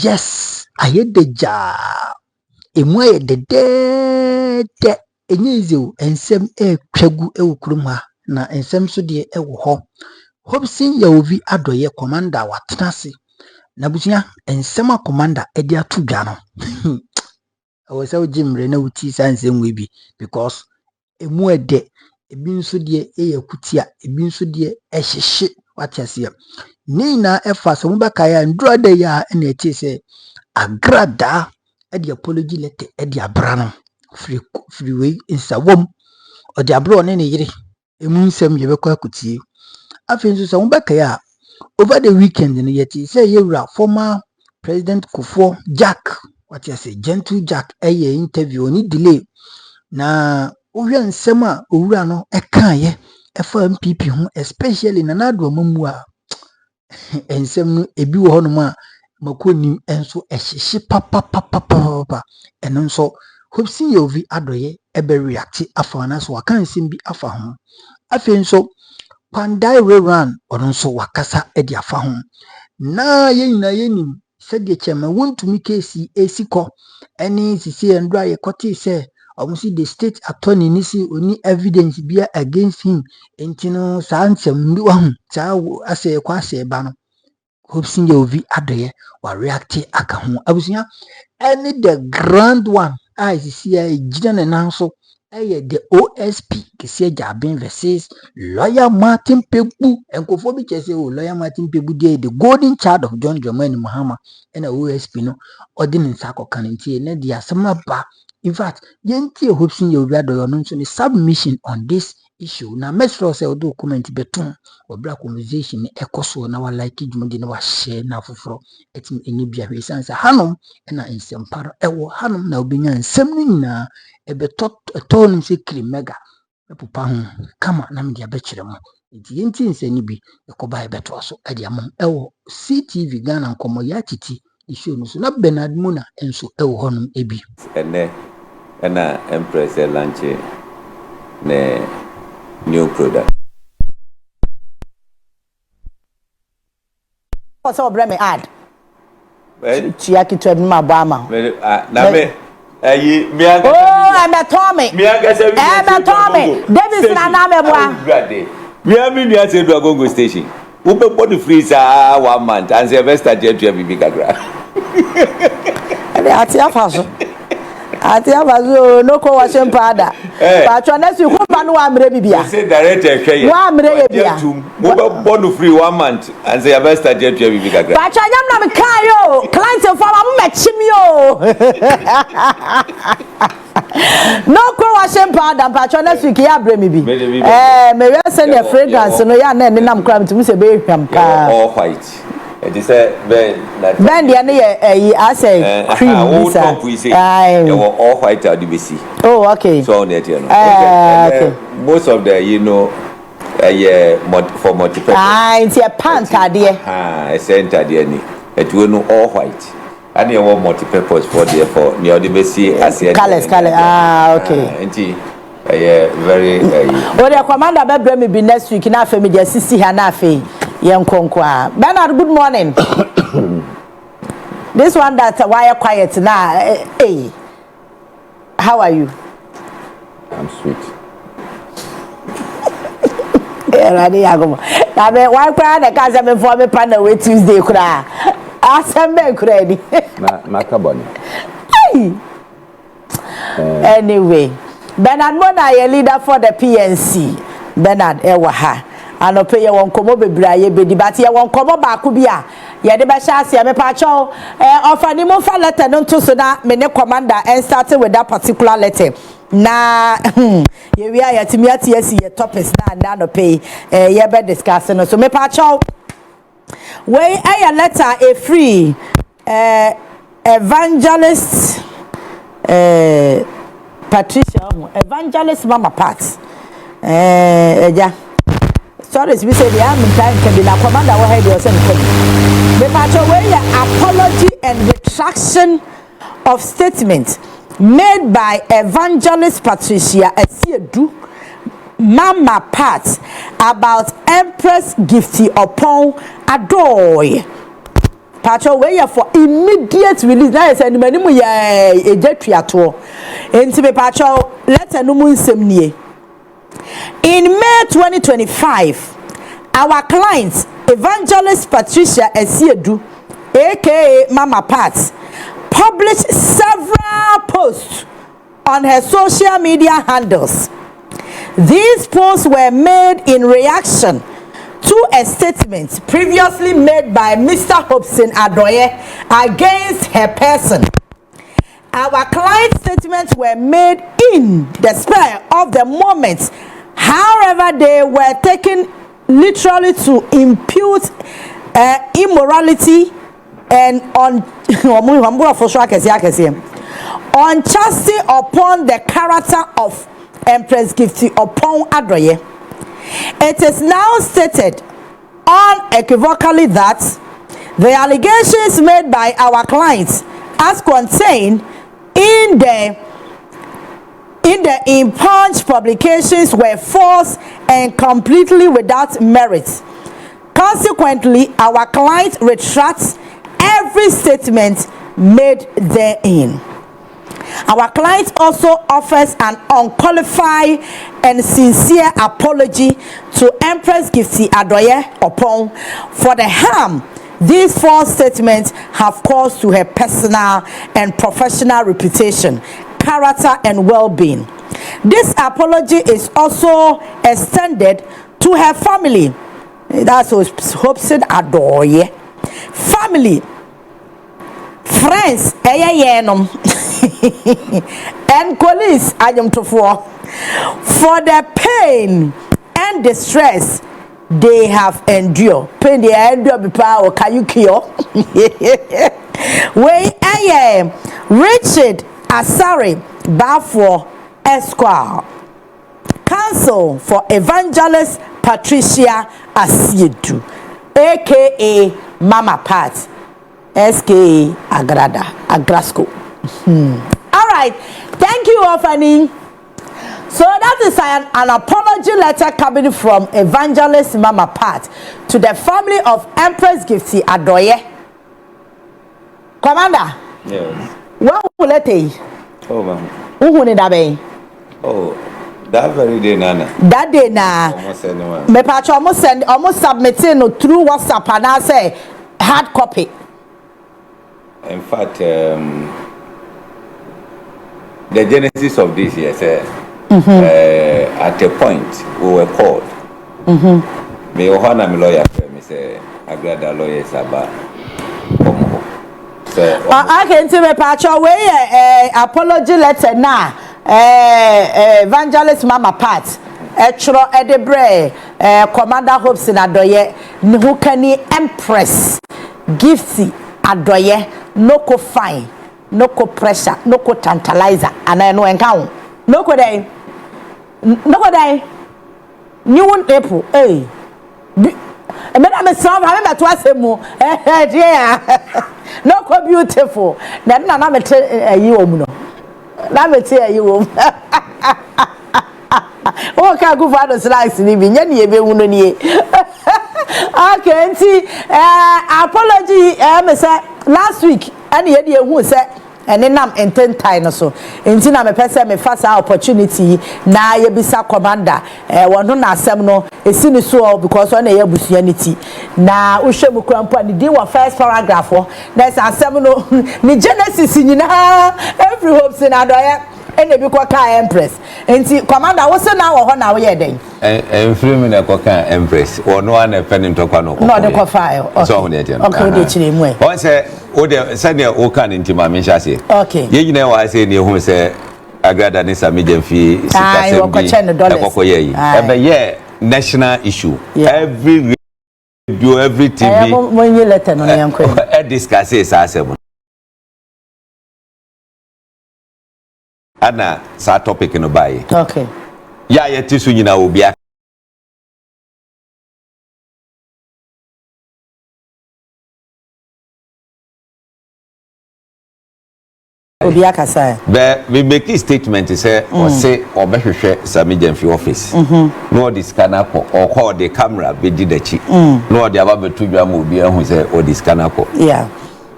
yes ayedeja emu ayedede enyezo ensem twagu ewukurum ha na ensem so de ewo ho Hopeson Adorye commander watenase na busia ensem a commander edi atudwa no I was so jimre na wuti sansem we bi because emu ede ebi nso de eyakutia ebi nso de ehyehye watiase ni na efa so mubaka ya ndura de ya na eti se Agradaa edi apology letter edi abra no free way insawom odi abro ne yire emu nsem ye bekọ akutie afi nso so mubaka ya over the weekend no yeti say yewura former president Kufuor Jack what you say gentle Jack interview oni delay na ohwe nsem a owura no ekaye efa MPP ho especially na nado mamu a ensem no ebi wo hono ma makoni enso ehyehye papa eno nso Hopeson Adorye ebe react afa na so waka nsem bi afa ho afi nso Pandai rerun ono nso wakasa edi afa ho na yenim sɛdeɛ Chairman Wontumi kesi esiko eni sisi endra ye koti se omusi the state attorney nisi oni evidence bia against him entino saa nsɛm bi wahu saa asɛ kwa asɛ ba no Hopeson Adorye wa react aka ho abusia any the grand one sisi ejina ne nanso the OSP kesi Jabin versus lawyer Martin Kpebu enkofo bi chese lawyer Martin Kpebu the golden child of John Dramani Mahama and OSP no ordinary sako kanenti na dia asema ba in fact yenti Hopeson Adorye no nso ni submission on this issue na mesro say odo document beton obra conversation ni ekoso na wa like dwumdi na wa share na foforo etim enye bia hwe sansa hanom na nsemparo ewo hanom na obenya nsem ni nyina ebeto tonum se krimega epupa ho kama na me dia bekire mo yenti nsani bi ekoba ebeto so ade am ewo CTV Ghana nkomo ya titi issue no so na Bernard Muna enso ewo honum ebi ena empress lanche ne new product. What's up, Bremy ad? Chiaki to my Bama. I'm a Tommy. I'm a Tommy. Davis Naname. Me am in the Agradaa station. Uber body freezer 1 month and Sylvester jet to be Agradaa. Ati abazo no ko wasem pada pa twa na si ko ba no amre bibia say director hwe wa amre ye bia mo be born free 1 month and say best jet to be gaga pa twa nyam na me kan yo client for ma mo machim yo no ko wasem pada pa twa na si ki abre mi bi me we send the fragrance no ya na nam kra mtum se be hwam ka all white. It is a Ben I say cream they were all white at DBC. Oh, okay. So on that, okay. Most of the for multiple. It's a pant idea. A center idea. It will know all white. And you want multi-purpose for therefore near DBC as colors. Okay. Very. Well, the commander be bring me be next week. Na fe me just see her na fe. Bernard, good morning. This one that why quiet now. Hey, how are you? I'm sweet. Why cry the casa before me partner with Tuesday? Anyway, Bernard Mona, a leader for the PNC. Bernard Ewaha. Ano pe ye won komo bebra ye bedi but ye won komo ba ku bia ye de be sha ase me pa cho ofani mo fa letter no to so na me ne commander and started with that particular letter na ye wi ya timi ati ye topics na no pe ye be discuss no so me pa cho we a letter a free evangelist Patricia evangelist Mama Pat eja sorry, we say the army time can be like commander what head was saying. The matter where apology and retraction of statements made by evangelist Patricia Esiedu Mama Pat about Empress Gifty upon Adorye. Pacho we for immediate release. Na say ni manimu ya ejetuato. Enti me pacho letter no mu nsem nie. In May 2025, our client, Evangelist Patricia Esiedu, aka Mama Pat, published several posts on her social media handles. These posts were made in reaction to a statement previously made by Mr. Hopeson Adorye against her person. Our client's statements were made in the spur of the moment. However, they were taken literally to impute immorality and unchastity upon the character of Empress Gifty upon Adorye. It is now stated unequivocally that the allegations made by our clients as contained in the impunged publications were false and completely without merit. Consequently, our client retracts every statement made therein. Our client also offers an unqualified and sincere apology to Empress Gifty Adorye Opon for the harm these false statements have caused to her personal and professional reputation, character, and well-being. This apology is also extended to her family. That's Hopeson Adorye. Family, friends, and colleagues, for the pain and distress they have endured. Pain they endure before can you cure? We Richard Asare Bafo Esquire, counsel for Evangelist Patricia Asiedu, aka Mama Pat, SK Agradaa, Agrasco. All right, thank you, Offani. So that is an apology letter coming from Evangelist Mama Pat to the family of Empress Gifty Adorye. Commander. Yes. What will it be? Oh, ma'am. Who will it be? Oh, that very day, Nana. That day, na. Almost anyone. Me patch almost submitting through WhatsApp and I say hard copy. In fact, the genesis of this, yes, at a point we were called. Me ohana me lawyer, me say Agradaa lawyer Saba. I can see me patch away apology letter now. Evangelist Mama Pat. Echro Edebre, Commander Hopeson Adorye, Nhukani Empress Gifty Adorye, no co fine, no co pressure, no co tantalizer, and I know encounter. No co day, new one April, eh? And then I'm a son, I remember twice more, dear. No co beautiful, then I'm a you, let me tell you. Oh, can't go for the slice in even any be wooden. Okay, see, apology, last week, and yet you who said, and then I'm in 10 times so. Until I'm a person, me fast opportunity. Now you be sa commander, one on a seminal, a senior so because on a busianity. Now, we show Mukampa, the deal of first paragraph. There's a seminal, the genesis in every Hopeson Adorye. And the Bukaka Empress. And see, Commander, what's now or now? Yeah, then. And free me the Coca Empress, or no one a pen in Tocano. Not the profile. So, okay, okay. What's a send your Okan into my Mishasi? Okay. You know, I say, you who say Agradaa is a medium fee. I will national issue. Every radio, every TV. When you let them know, discuss it as a Anna, sa topic in the bay. Okay. Yeah, yet is when you know be a Obi akasa. Be we make a statement say or say or be hwehwe Sami Jamfi office. No the scanner or call the camera be di the chi. No the aba betu dwa ma obi ehun say o the scanner ko. Yeah.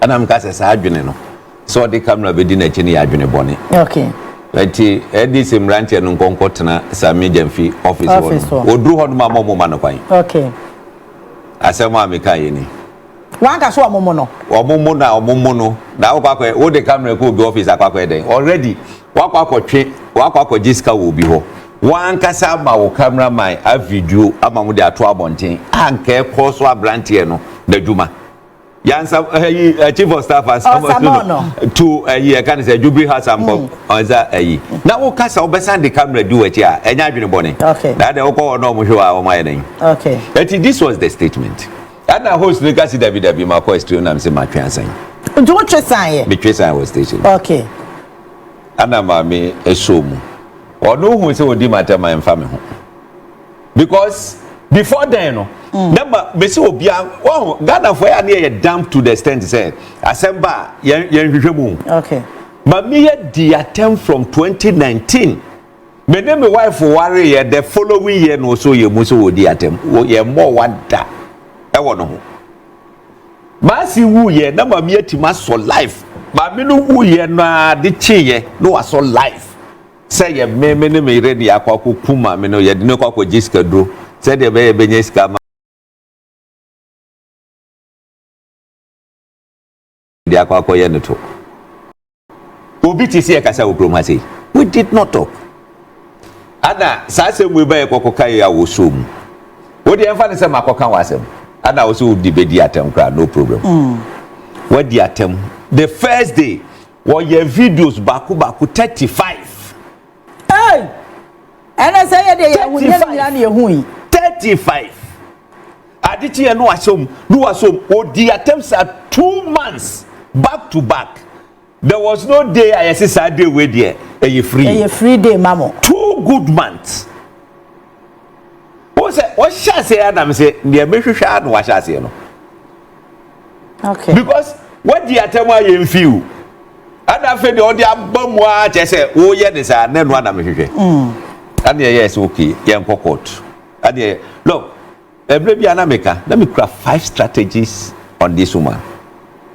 And I'm kasa sa adwene no. So the camera be di na chi ne ya adwene bone. Okay. Eti edi simrantie no nkonko tena Sami Jamfi office wo. Odru ho no ma mo no kwan. Okay. Asema ameka yeni. Wanka so omomo no. Omomo no. Na okwa o the camera ko be office akwa den. Already wakwa jiska wo bi ho. Wanka sa ma wo cameraman a video ama mo de ato abonten. Anka ko so abrantie no da dwuma. Yansa chief of staff as to can say Jubilee has some onza na wo kasa obesan the camera do wechi a enya adwene bone na de wo ko no mo hwe a wo maye den okay this was the statement and na host no kasi David ma ko studio na me say ma twa ansan do what tresan ye me tresan was station okay ana ma me esomu ono hu say odi matter my mfa me ho because before then no number me say obia oh Ghana for ya na damp to the extent say asemba yen hwehwe mu okay but me the attempt from 2019 me name my wife worry ye the following year no so ye mu so odi attempt ye more wada e wo no ho ma si wu ye na ma me atima so life ma me no wu ye na de chi ye no wa so life say ye me ne me ready akwa kuma me no ye de no kwa jiska do say de be benye ska they are quite to Obi TC Kasa Ukromasi. We did not talk. Ada Sase we buy a Kokokaya was soon. What the emphasis of Makoka was him? And I also debate the attempt, no problem. What the attempt? The first day, what your videos Baku 35. Hey! And I say they 35. Aditi no assume, the attempts are 2 months. Back to back. There was no day I see Saturday with there. A free day, mamo. 2 good months. What shall say Adam say the American shall no shall say no. Okay. Because what the attempt you feel. And I feel the other bomb watch I say, oh yeah, this are none one American. And yes, okay, young court. And look, every America, let me craft 5 strategies on this woman.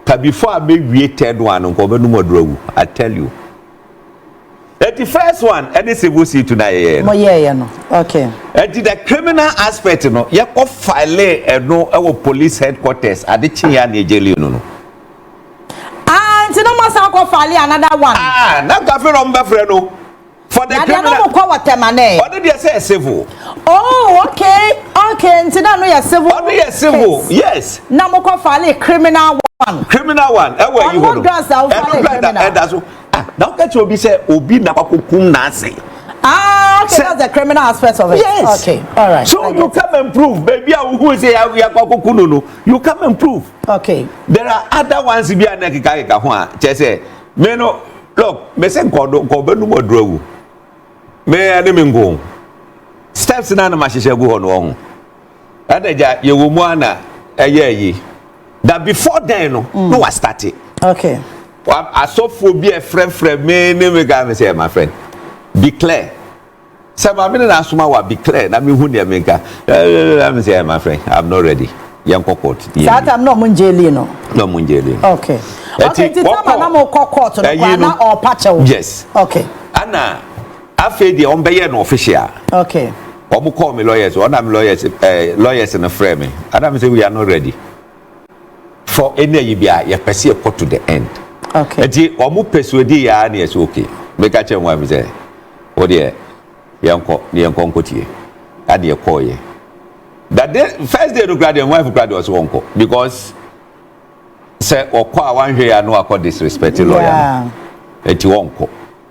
But before I make third one, I tell you. The first one, any civil suit tonight. No. Okay. The criminal aspect, no, you can file no our police headquarters at the Chia Nigeli, no. Ah, it's no matter file another one. Ah, not cafe on Buffalo. For the criminal, what did you say? Civil. Oh, okay. Okay, so now you're civil. Oh, yes, civil. Yes. Now we can file a criminal one. Criminal one. On what grounds are we filing criminal? Now get you be say obi na kwakukum na ase. Ah, okay, that's the criminal aspect of it. Yes. Okay, all right. So you come and prove, baby. Who say we are kwakukum no? You come and prove. Okay. There are other ones be an ekika ho a. Che say me no look. Me say ko be no modrowu. Me ane me ngo. Steps na na mahihye go ho no ho. Adaja ye wo mu ana eye that before then no was started. Okay. I saw for be a friend me name say my friend. Be clear. Some I mean asuma wa be clear. Na me hu ne meka. I'm say my friend, I'm not ready. Yam court. That I'm not munjeli no. No munjeli. Okay. Okay, the time na mo court no na or patcho. Yes. Okay. Ana afi the on be no official. Okay. Omo call me lawyers, one am lawyers in a frame. Adam say we are not ready. For any yibia you pursue court to the end. Okay. Enti omo persuade ya na yes okay. Make a change one say. O de yanko nkotie. Ade e call ye. That day first day no grad wife grad was wonko because say okwa wan hwe ya no akọ disrespect lawyer. Enti wonko.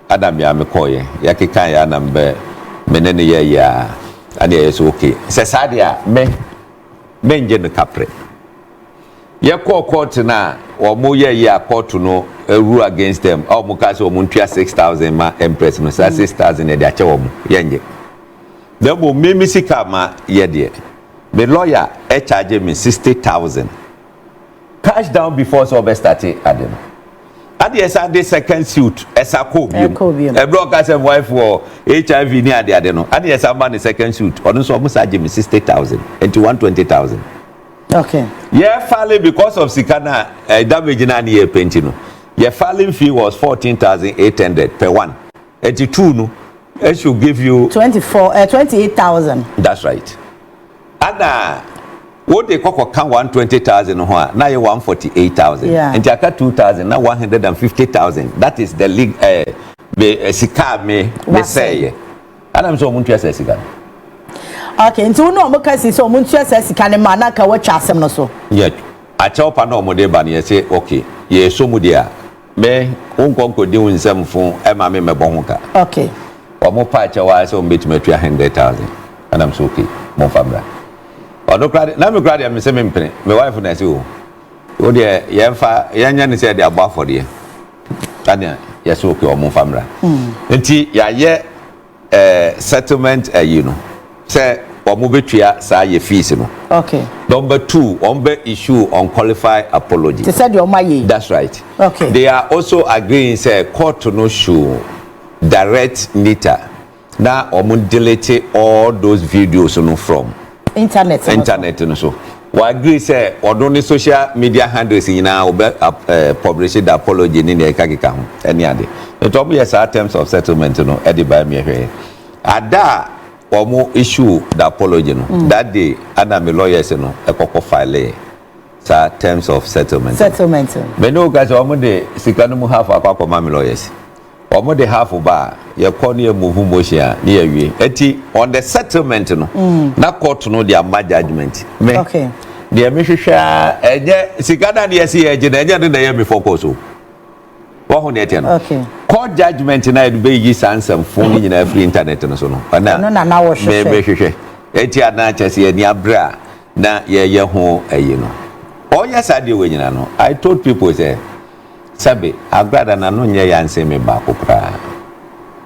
Adam ya me call ye. Ya keka ya na mbe menene ye ya. Ade yes okay. Say sadia me nje no kapre. Ye call court na or mo ye court no rule against them. Or mo ka say o mo ntua 6,000 ma empress no say 6,000 e de ache wo mo ye nje. Then mo me misika ma ye de. The lawyer charge me 60,000. Cash down before so be started adam. ade esa de second suit esa ko biom e broadcast em wife for HIV ni ade no ade esa man the second suit onu so mo sa me 60,000 into 120,000. Okay. Yeah, filing because of sikana damage na near painting no. Your filing fee was 14,800 per one. 82 no. It should give you 28,000. That's right. And what they call 120,000 ho now you 148,000. Yeah. And you 2,000 now 150,000. That is the league sika me say. And I'm so muntu say sika. Okay, nti no mo kasi so muntu say sika ne ma na ka wa twa asem no so. Yeah. A chopa no mo de ba ne say okay. Ye so mu dia. Me unkonko di unsem fun e ma me mebon ho ka. Okay. Omo pa cha wa so mbetime 200,000. And I'm so okay. Mo famra. Odo krade na me krade me se me mpene. Me wife na say o de ye mfa yanya ne say de abo afode. Tania yes okay omo famra. Nti ya ye settlement you know. Say omo betua sa ye fees no. Okay. Number 2, ombe issue unqualified apology. They said your money. That's right. Okay. They are also agreeing say court to no show direct meter. Now omo delete all those videos no from internet no so. We agree say odoni social media handles nyina obe publish the apology ni na ekakeka ho any ade. It omo yes terms of settlement no e dey buy me hwe. Ada omo issue the apology no that day ana me lawyers no ekoko file sa terms of settlement me no guys omo de sika no mu half akwa ma me lawyers omo de half ba ye call ne move motion ne awie eti on the settlement no na court no dia ma judgment me okay dia me hwehwa enye sika na ne yesi eje na enye na ye me focus o wo ne ete no okay court judgment na do be yi sansam phone ni na free internet no so no no na wo hwehwe me hwehwe eti ana chese ni abra na ye ho ayi no oh yes I do we nyina no I told people say sabe Agradaa na no nye yanse me ba kopra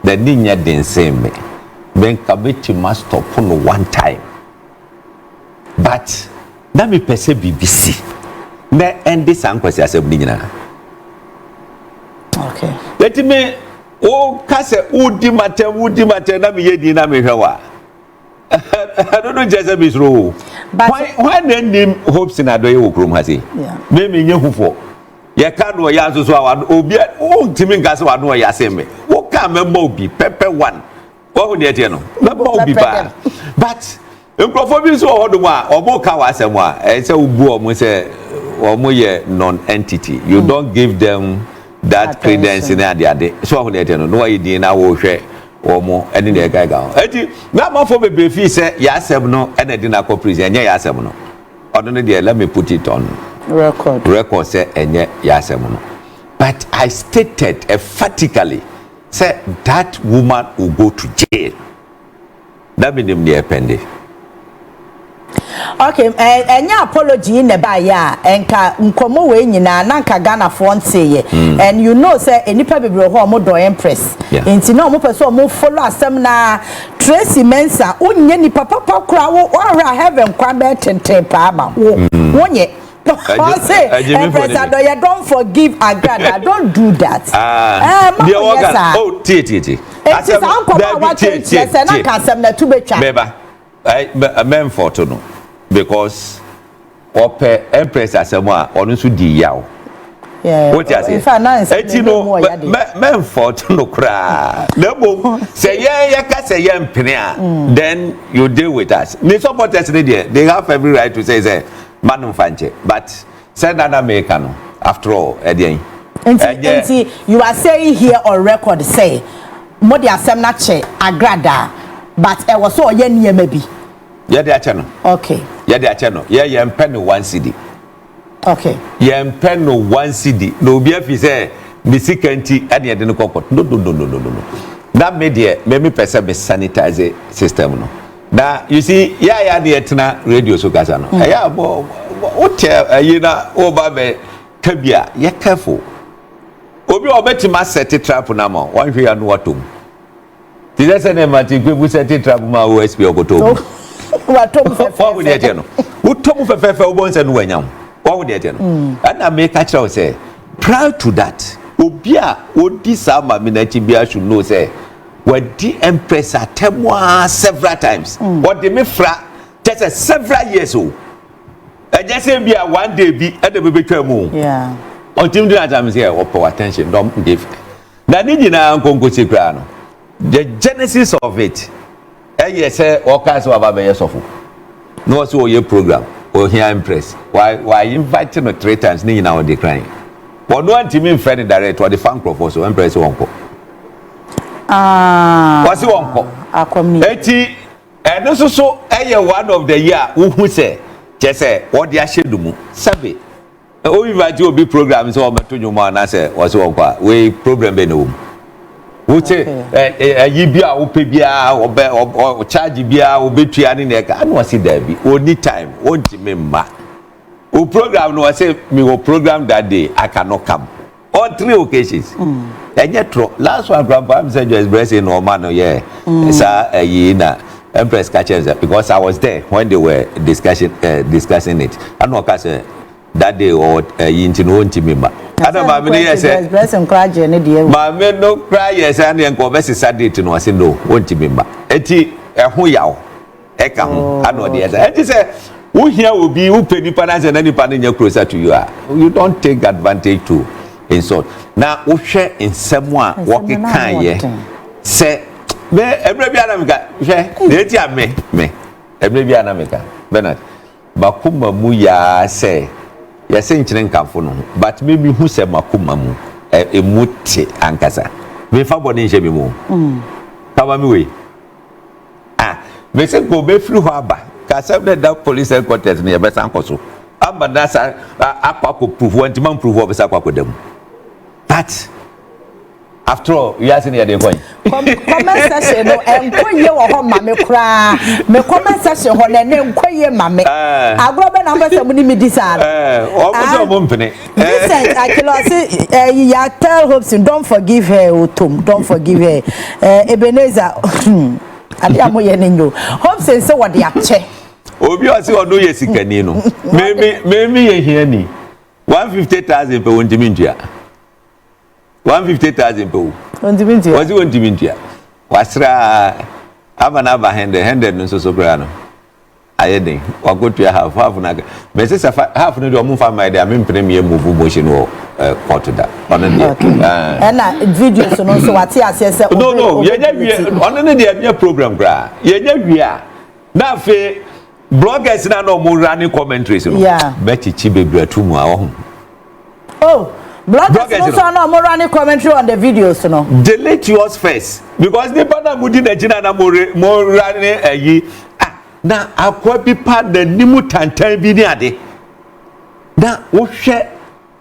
the ninya den say me ben kabeti must stop no one time but na me pese BBC na end sankwasi asem ni nyina. Okay. Let me kase udi mate na me yedi na me hwa. I don't know just be slow. But why name Hopeson Adorye wo krom ha say? Yeah. Me nye hufo. Ye ka no ya so obi o ntimi nkase wa no ya say me. Wo ka member obi pepe one. Wo de ete no. Member obi ba. But nkrofo bi so hodo a obo ka wa asem a e say ubu omo say omo ye non entity. You don't give them that credence in ade so ho dey no why din na wo hwe omo ene dey gaga eti na ma fo bebe fi say ya asem no ene din na corporate enye ya asem no odo no dey let me put it on record say enye ya asem no but I stated emphatically say that woman will go to jail that be dem dey pende. Okay, enya apology ne ba ya enka nkomo we nyina na nka Ghana for nseye and you know say enipa bebre ho mo do impress enti na mo person mo follow asem na Tracy Mensa unye ni papa kura wo hwa heaven kwa be tenten pa ma wo wonye say Empress Adorye don't forgive Agradaa don't do that oh tie asem wa say na ka asem na tubetwa beba men for to no because ope Empress asema onu so di yawo what you say in fact now eti no men for to no kra na bom say ye ka say ye mpene a then you deal with us me supporters they have every right to say manu fanche but say that America no after all edian enti you are saying here on record say mo di asem na che Agradaa but e was so ye niema bi ye de ache no okay ye de ache no ye mpe no 1 cedi okay ye mpe no 1 cedi no obi afi say misikanti e de no kokot no that media me pese be sanitize system no na you see ya de etna radio so gaza no ya bo ayi na o ba be kabia ye careful obi obetima set trap na mo wan hwe ya no watom. Did I say Martin Kpebu set trap ma OSP okoto? Watom fe. What would you no? Utom fe obon se no wanyam. What would you no? And I make catch say prior to that obia odi sama me na chibia should know say wadi empress atemwa several times what they me fra just several years old I just say be one day be at the baby twemu yeah until the time say pay attention don't give na ni nyina nkonko sekra no the genesis of it yes say all kinds of aba be sofo no so your program or here empress why inviting no 3 times ni nyina on the crying but no antimi friend direct or the fan crop so empress wonko what's wonko akomi eti eno so one of the year who say just say what they share mu sabe o invite obi program so obeto nyuma na say what's wonko we problem be no wo che yi bia wo pe bia o charge bia wo betua ni na ka no see there be only time won't me ma o program no say me go program that day I cannot come on 3 occasions last one grandpa am say just blessing no man no yeah sa yi na empress catches because I was there when they were discussing it and no say that day or yinti no won't me ma Ada ma me dey say blessing cry ne dey ma me no cry yes and enko be say date no say no won't me ma eti ho yawo e ka ho ano dey say eti say wo hia obi wo penipa na say na nipa na nya closer to you you don't take advantage to insult na wo hwe nsem a wo kekan ye say me every bia na me ka hwe na eti ame me every bia na me ka Bernard bakuma mu ya say yes nkyere nkamfo no but maybe who say makoma mu emuti ankasa me fa bone nche me mu kama me we me se go be flu ho aba ka say that police headquarters ne be san koso aba na sa akwa ko proof wanti man proof obesa akwa ko dem but after all you ask me dey coin comment section no enkoye wo ho ma me kra me comment section ho na enkoye ma me agrobe na mbese mu ni mi disal o mo so mo mpene listen akilo say ya tell Hopeson don't forgive her otom don't forgive her Ebenezer ade amoye nenyo Hopeson say what dey ache obi o say odo ye sikani no me ye hia ni 150,000 pe wontimi ntua 150,000 pe Wontimi was wontimi ntua wasra abana ba 100 no so kra no ayedin wagotua half na me say half no do mo fa my dey am premier move motion wo court da on the na video so no so wati ase say no yenya wie on the dey program kra yenya wie na fe bloggers na no mo running commentaries no bechichi bebratu mu a oh bloggers no more running commentary on the videos no delete yours first because the partner mudi na jina na more running ayi na akwa bi pa da nimu tantan bi ni ade na wo hwe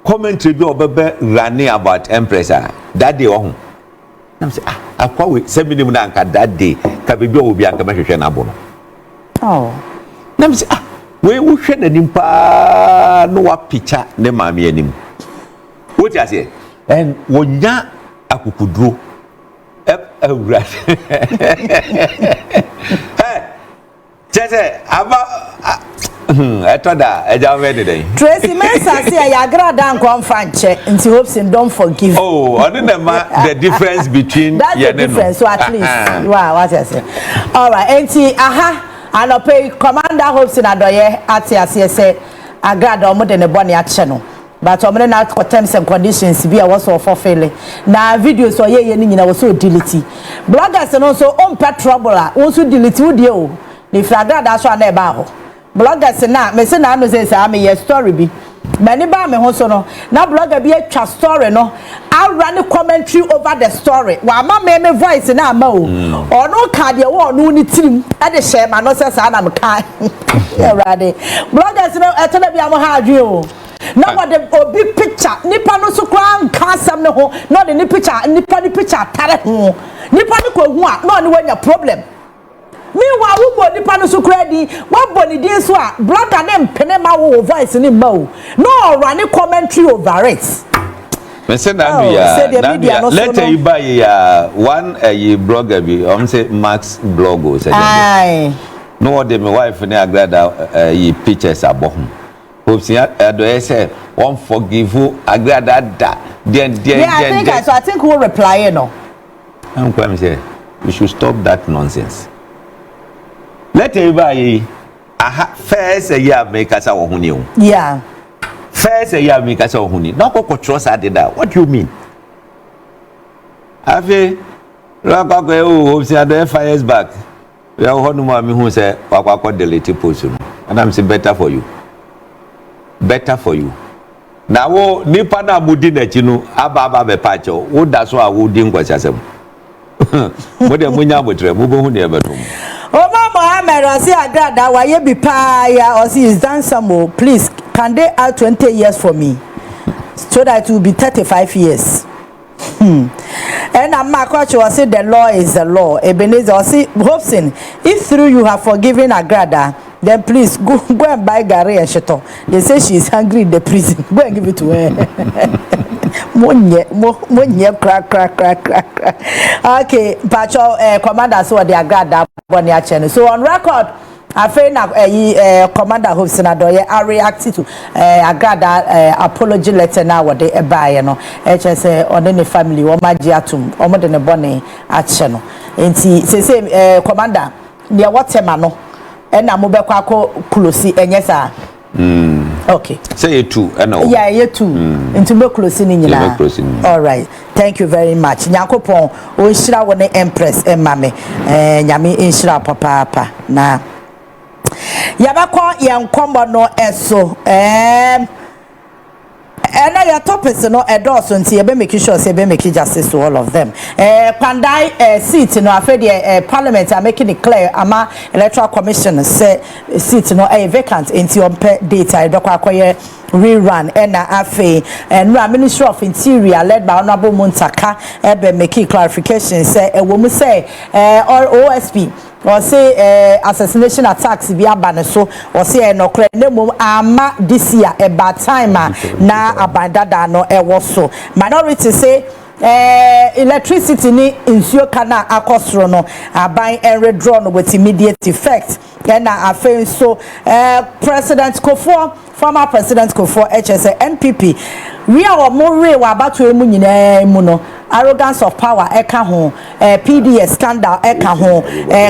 commentary bi obebe running about empress that day ohun na say akwa we seminim na anka that day ka bi obi anka mehwehwe na abo no oh na say we wo hwe na nimpa no wa picture ne maame anim what you say and wonya akukuduro awura Jesse aba etoda ejawe dey Tracy Mensa say ya Agradaa nkon franche nti Hopeson don't forgive the difference between that's the difference so at least wow what you say all right enti anope Commander Hopeson Adorye ati say Agradaa omo de ne bone ache no but omre na terms and conditions bi a was for failing na videos so ye ni nyina was so delete bloggers no so on pet trouble a won so delete wo de o ni Agradaa so na e ba ho bloggers na me se na no say me ye story bi many ba me ho so no na blogger bi atwa story no I run commentary over the story wa ma me voice na ama o ono ka de wo no ni tirim e de share ma no say sa na me kan e rade bloggers no etona bi am ha adwe o na what the obi picture nipa no so kran kasam ne ho no the ni picture nipa ni picture tare ho nipa ni ko hu a no ni wanya problem meanwhile wo mo nipa no so kradi wo boni din so a blogger dem pene ma wo voice ni ma o no run commentary over it me say na ya let you buy ya one blogger bi say Max blog o say no what my wife na Agradaa pictures abohun Hopeson Adorye say won't forgive Agradaa. I think we'll reply, I'm going to say, we should stop that nonsense. Let everybody first a year make us our honey. Yeah. First a year make us our honey. Not go trust that. What do you mean? Afi, Rakako, Hopeson Adorye 5 years back. We are one woman who said, Wakako delete post. And I'm saying, better for you. Better for you. Now, Nipa na mudi na chinu, aba be pacho. Wo that's why I wouldn't go chasem. What the munya mutre, mubo huni ebetum. Oh, Mohammed, I say Agradaa, why you be paya or see is done some more. Please, can they add 20 years for me? So that it will be 35 years. And I'm not quite sure. I say the law is the law. Ebenezer, I say, Hopeson, if through you have forgiven Agradaa, then please go and buy Gary and Sheto. They say she is hungry in the prison. Go and give it to her. Crack. Okay, Pacho, Commander, so the Agradaa Bonia channel. So on record, I feel Commander Hopeson Adorye are reacting to Agradaa apology letter now what they buy, you know. HS on any family, or my giatum, or more than a bonnet at channel. And say, Commander, near what temano, and I'm mobile close, and yes, sir. Okay. Say it too, and yeah, you too. Into be close in you. All right. Thank you very much. Nyakopon, o shira woni Empress Emame. Nyame inshira papa na. Yabako yankombo no eso. And your topics no endorse until you be making sure say be making justice to all of them. Pandai seat no afraid parliament are making it clear ama electoral commission say seat no vacant into on data edokwa rerun and afe and Ministry of Interior led by Honorable Muntaka be making clarification say we mu say or OSP or say assassination attacks be abane so or say no kre nemu ama this year about time na abandada no so minority say electricity ni insuo kana akosro no aban redraw no with immediate effect na afen so President Kofo former President Kofo HSA MPP we are more we about to emu nyina mu no arrogance of power eka ho PDS scandal eka ho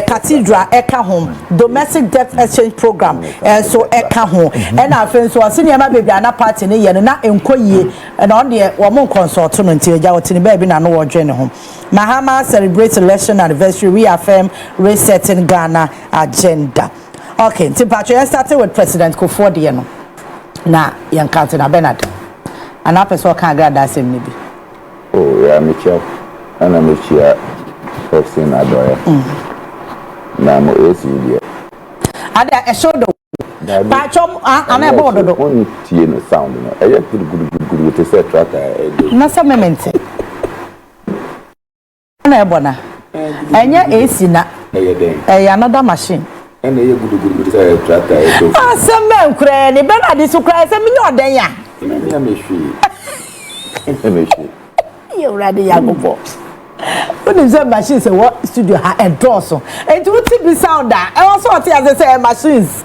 cathedral eka ho domestic debt exchange program so eka ho and afen so senior ma baby ana party ne ye no na enkoyie and on the wo mon consult no ntia wotini baby na no wo dwene ho Mahama celebrate election anniversary reaffirm resetting Ghana agenda. Okay, Timpacho started with President Kofo de no na yankanto na Bernard ana person kan Agradaa asem ni bi. Oh, yeah, Michelle. And I'm here. Hopeson Adorye. Na mo ACD. Ada e show do. Pacho ana ebo do. Only tie no sound no. E ye good with the set tracker. Na sa memente. Na ebo na. Enya AC na. E ye den. E another machine. And e ye good with the set tracker. Ah, some men kure ni Bernard so kure se mi oden ya. Na me hwi. You ready Yagobo? When is that machine say what studio ha endorse? And to be sound that I also want to say machines.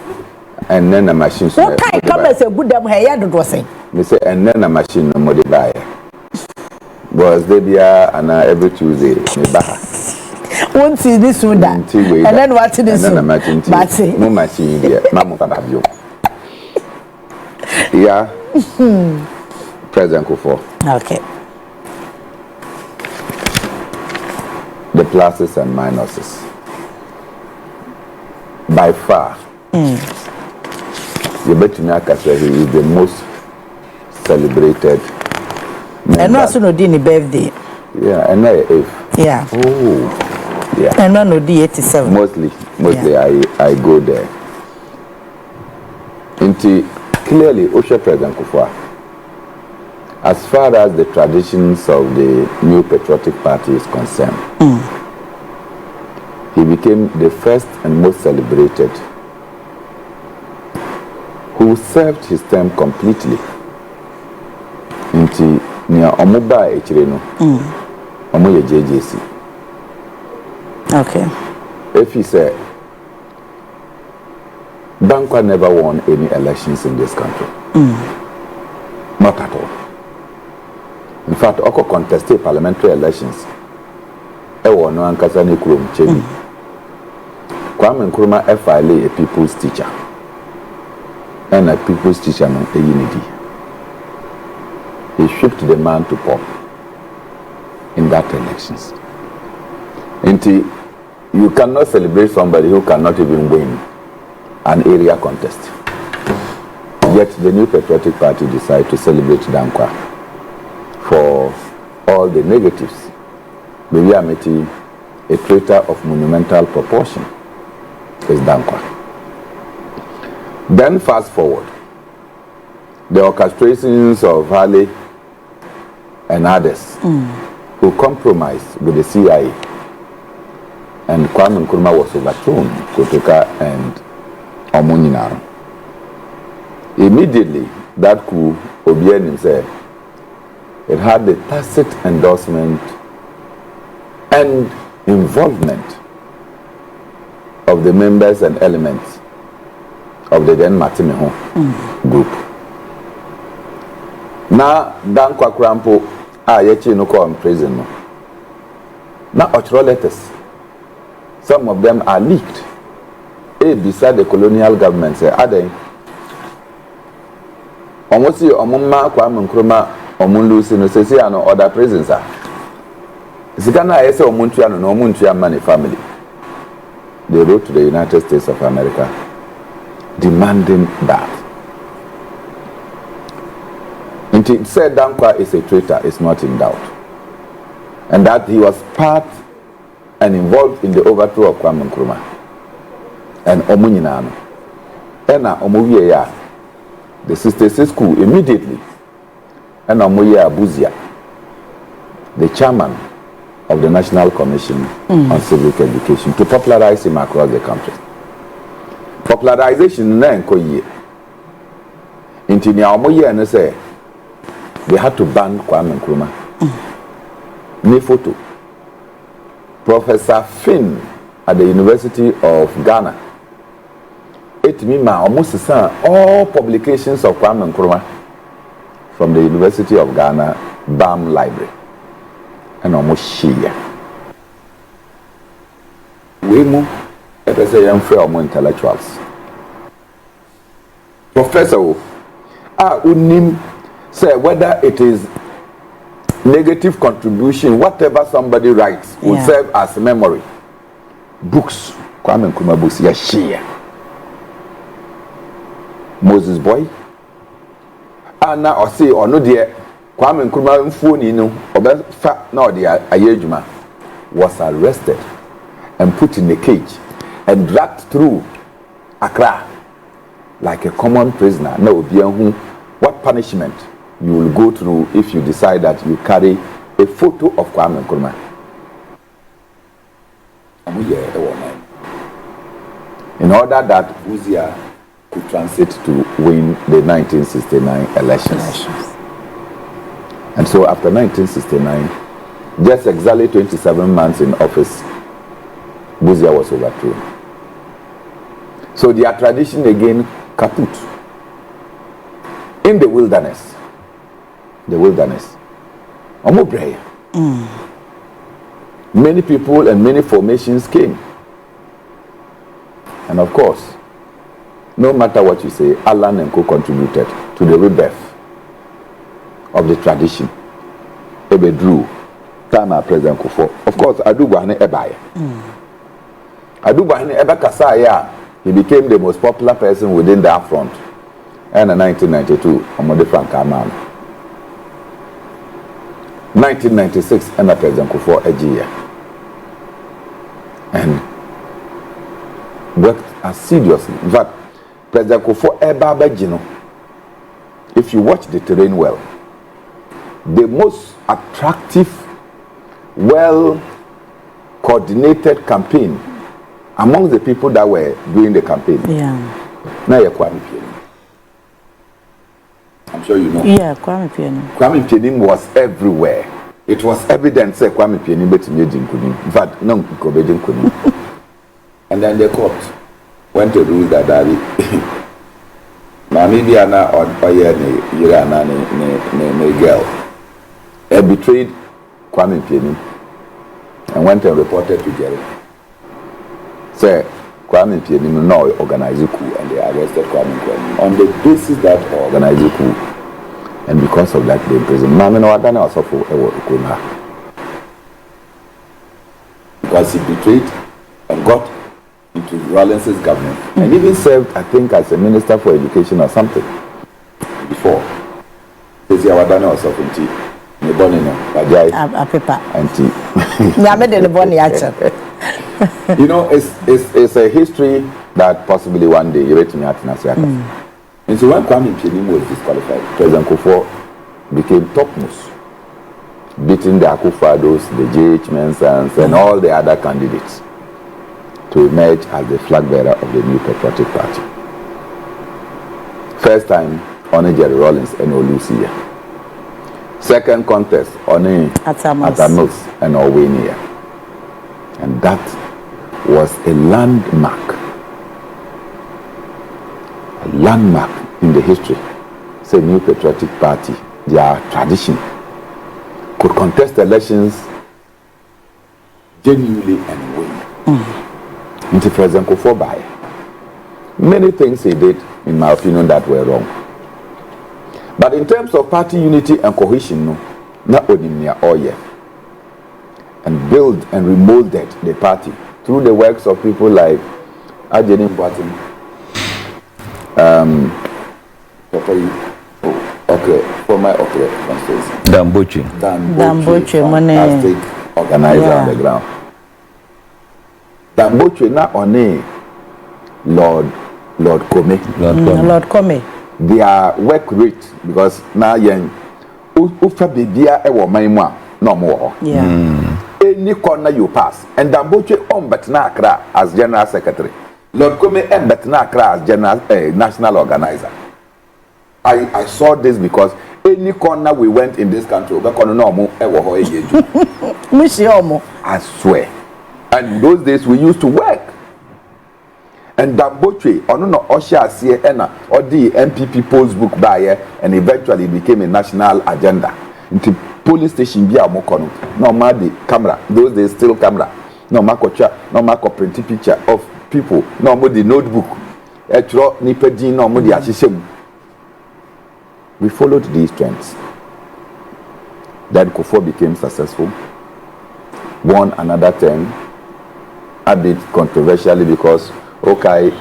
And then the machine. What kind come say good them here do say? Me say and then the machine no more buy. Was they be and every Tuesday me buy. Won't see this one that. And then what this one? But no machine there. Mama Fabio. Yeah. President Kofo. Okay. The pluses and minuses. By far, you bet me he is the most celebrated. And also no dini birthday. Yeah, and if. Yeah. Oh, yeah. And no di 87. Mostly yeah. I go there. Into clearly, Osha President Kofo. As far as the traditions of the New Patriotic Party is concerned, he became the first and most celebrated who served his term completely into near Omuba Echireno, Omoye JJC. Okay. If he said, Bankwa never won any elections in this country. Not at all. In fact, Oko contested parliamentary elections. Ewo no ankasa ne kurom chedi. Kwame Nkrumah FILA a people's teacher. And a people's teacher no a unity. He shipped the man to pop in that elections. Until you cannot celebrate somebody who cannot even win an area contest. Yet the New Patriotic Party decided to celebrate Dankwa for all the negatives. Maybe Amity, a traitor of monumental proportion, is Dankwa. Then fast forward, the orchestrations of Hale and others who compromised with the CIA, and Kwame Nkrumah was overthrown, Kotoka and Omuninaro. Immediately, that coup, Obianim said, it had the tacit endorsement and involvement of the members and elements of the then Matimeho group. Now, Dankwa Krampo, Yechi no in prison. Now, Ochro letters, some of them are leaked. Beside the colonial government, say, are they? Almost see Omuma Kwame Nkrumah, Omunlusi, no say, no other prisons are. Zigana I say Omuntuano, no Omuntua Mani family. They wrote to the United States of America demanding that. And it said Dankwa is a traitor, is not in doubt. And that he was part and involved in the overthrow of Kwame Nkrumah and Omuninano. And Omuye, the 66 school immediately, and Omuye Abuzia, the chairman of the National Commission on Civic Education, to popularize him across the country. Popularization na enkoye. Inti ni Omuye and say they had to ban Kwame Nkrumah. Ni photo. Professor Finn at the University of Ghana. It means almost all publications of Kwame Nkrumah from the University of Ghana BAM Library. And almost share. We move, let us say, more intellectuals. Professor, unim say whether it is negative contribution, whatever somebody writes will serve as memory. Books, Kwame Nkrumah books, share. Moses Boy, Anna or say or no dear. Kwame Nkrumah phone was arrested and put in a cage and dragged through Accra like a common prisoner. Now, what punishment you will go through if you decide that you carry a photo of Kwame Nkrumah? In order that Uzia could transit to win the 1969 elections. And so after 1969, just exactly 27 months in office, Buzia was overthrown. So their tradition again kaput. In the wilderness. Many people and many formations came. And of course, no matter what you say, Alan and Co contributed to the rebirth of the tradition. Ebe Drew, Tama President Kufo. Of course, Adubahane Ebaye. Adubahane Eba Kasaya, he became the most popular person within that front. And in 1992, Omode Frank Amam. 1996, and President Kufo Ejiya. And worked assiduously. In fact, President Kufo Eba Bejino, if you watch the terrain well, the most attractive, well-coordinated campaign among the people that were doing the campaign. Now you're Kwame Nkrumah. I'm sure you know. Yeah, Kwame Nkrumah. Kwame Nkrumah was everywhere. It was evident that Kwame Nkrumah bet me Nkrumah. In fact, no Nkrumah. And then the court went to rule that Now maybe ana oye ni yira na ni girl betrayed Kwame Kpebu and went and reported to Jerry. Say Kwame Kpebu now organized a coup and they arrested Kwame Kpebu on the basis that organized a coup, and because of that they imprisoned. Mama no adana also for because he betrayed and got into Rawlings's government and even served, I think, as a minister for education or something before. Says ya wadana also for tea. A paper. You know, it's a history that possibly one day you read me at Nasiaka. And so when Kwame Kpebu was disqualified, President Kufuor became topmost, beating the Akufados, the J.H. Mensahs, and all the other candidates to emerge as the flag bearer of the new Patriotic Party. First time, only Jerry Rawlings and Olusia. Second contest, only Atamos and Owenia. And that was a landmark in the history. Say new Patriotic Party, their tradition, could contest elections genuinely and win. Into President Kufuor by many things he did, in my opinion, that were wrong. But in terms of party unity and cohesion, no, not only near all year, and build and remolded the party through the works of people like Ajeni Mboatin, former Damboche, state organizer on the ground. Damboche not only Lord Kome. Their work rate, because now young ufa bibia ewo manmu no more. Any corner you pass, and Damboche on Betna Accra as general secretary, Lord Kome and Betna Accra as general national organizer. I saw this because any corner we went in this country, I swear. And those days we used to work. And Damboche, no Osha Sia Ena, or the MPP post book buyer, and eventually became a national agenda. Into police station via Mokono, no madi camera, those days still camera, no makocha, no mako print picture of people, no more the notebook, etro nipedi, no more the ashishem. We followed these trends. Then Kufuor became successful, won another term, a bit controversially because okay,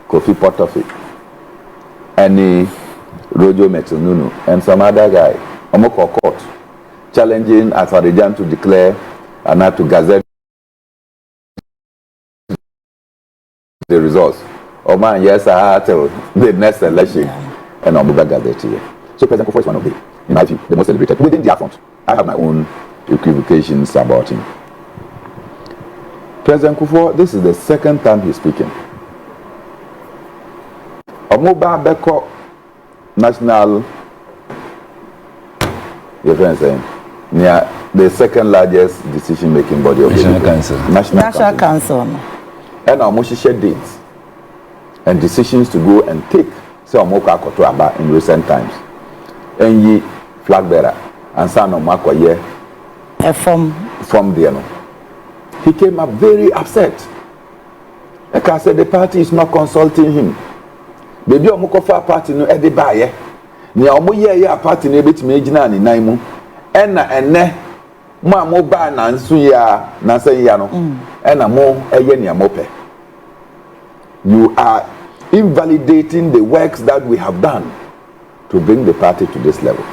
Kofi Potofi, any Rojo Metununu, and some other guy, Omoko Court, challenging Asarijan to declare and not to gazette the results. Oman, yes, I had till the next election, and Omuga Gazette here. So President Kufuor is one of the, in my view, the most celebrated within the front. I have my own equivocations about him. President Kufuor, this is the second time he's speaking. Omoba Beko National, your friend saying, near the second largest decision-making body of National Council. National Council. And Omoshi share dates and decisions to go and take. Say Omoka Kotoaba in recent times. And ye flag bearer and son Omako ye from there. No. He came up very upset. Like I said, the party is not consulting him. Baby Omokofa party no edi baye. Ni omo ye party no betimi agina ni nan mu. Ena ene mo amo ba na nsu ya na san ya no. Ena mo eye ni amope. You are invalidating the works that we have done to bring the party to this level.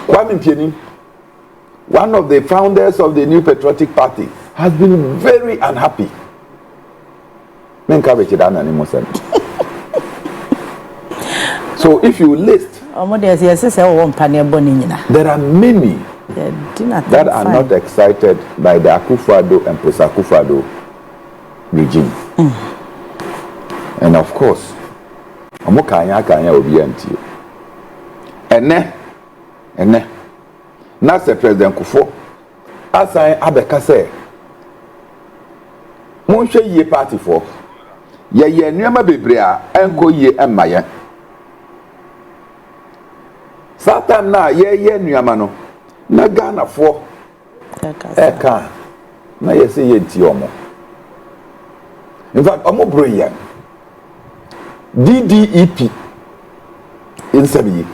Kwame Kpebu, one of the founders of the New Patriotic Party, has been very unhappy. So if you list, there are many that are not excited by the Akufo-Addo and post-Akufo-Addo regime. And of course, ene na se President Kufuor asan abeka se mo hwe ye party for ye nneema bebre a enko ye emaye Satam na ye nuama no na Ghana fo eka na ye say ye nti omo. In fact, omo brilliant. DDEP in Sabi.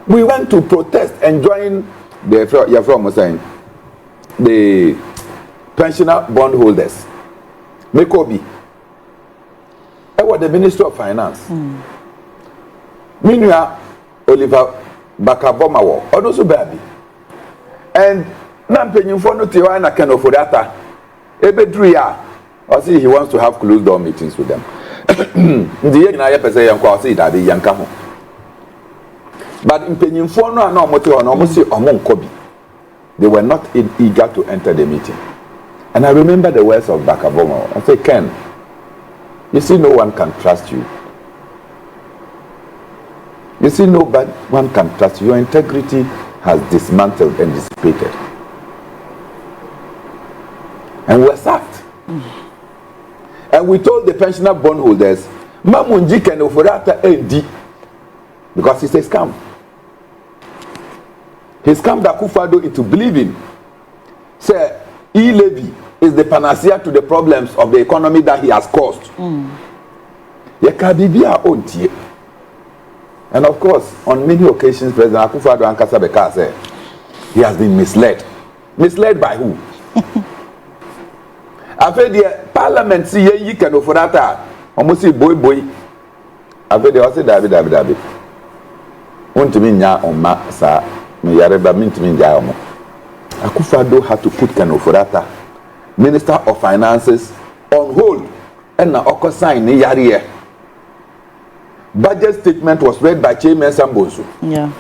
We went to protest and join the pensioner bondholders. Mekobi. I was the Minister of Finance. Minua Oliver Bakabomawo. Odosu baby. And Nampenyin for no tiwa na Ken Ofodata. Ebedruya. I see he wants to have closed door meetings with them. The year na say yanko say that be yanka ho. But Mpenyin for no na omote on almost say omonkobi. They were not eager to enter the meeting. And I remember the words of Bakabomawo. I say, Ken, you see, no one can trust you. You see, no one can trust you. Your integrity has dismantled and dissipated. And we're sacked. And we told the pensioner bondholders, Mamunji can offerata ND because it's a scam. He scammed Akufo-Addo into believing, say, e-levy is the panacea to the problems of the economy that he has caused. And of course, on many occasions, President Akufo-Addo and Kasabeka said, he has been misled. Misled by who? After the parliament, see, you can offer that. Almost say, boy. After the also, David. Wontumi nya oma sa me yareba mintumi nya omo. Akufo-Addo had to put Ken Ofori-Atta, Minister of Finances, on hold and na oko sign ne yare. Budget statement was read by Chairman Sambosu. Yeah.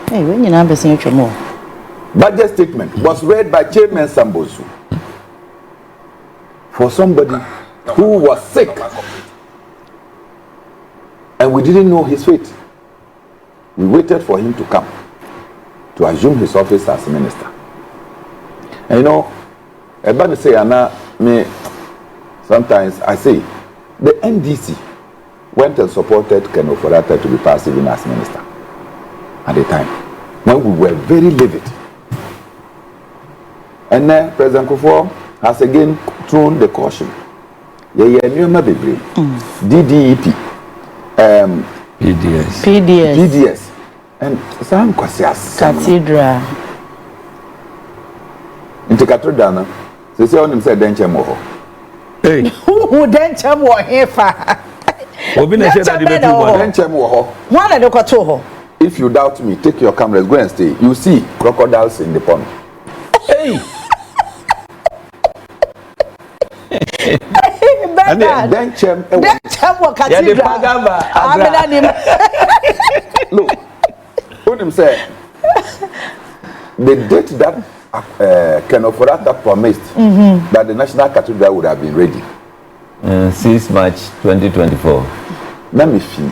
Hey, when you know more. Budget statement was read by Chairman Sambosu. For somebody who was sick and we didn't know his fate. We waited for him to come to assume his office as minister. And you know, everybody say, me, sometimes I say, the NDC went and supported Ken Ofori-Atta to be passed even as minister at the time when we were very livid. And then President Kufuor has again thrown the caution. DDEP, PDS, and some Cathedral. Into Cathedral, they say on him said Denchem Woho. Hey, who Denchem Woho? One of the Kotoho. If you doubt me, take your cameras, go and stay. You see crocodiles in the pond. Hey! And then look, what him say? The date that Ken Ofori-Atta promised that the National Cathedral would have been ready. 6 March 2024. Let me feel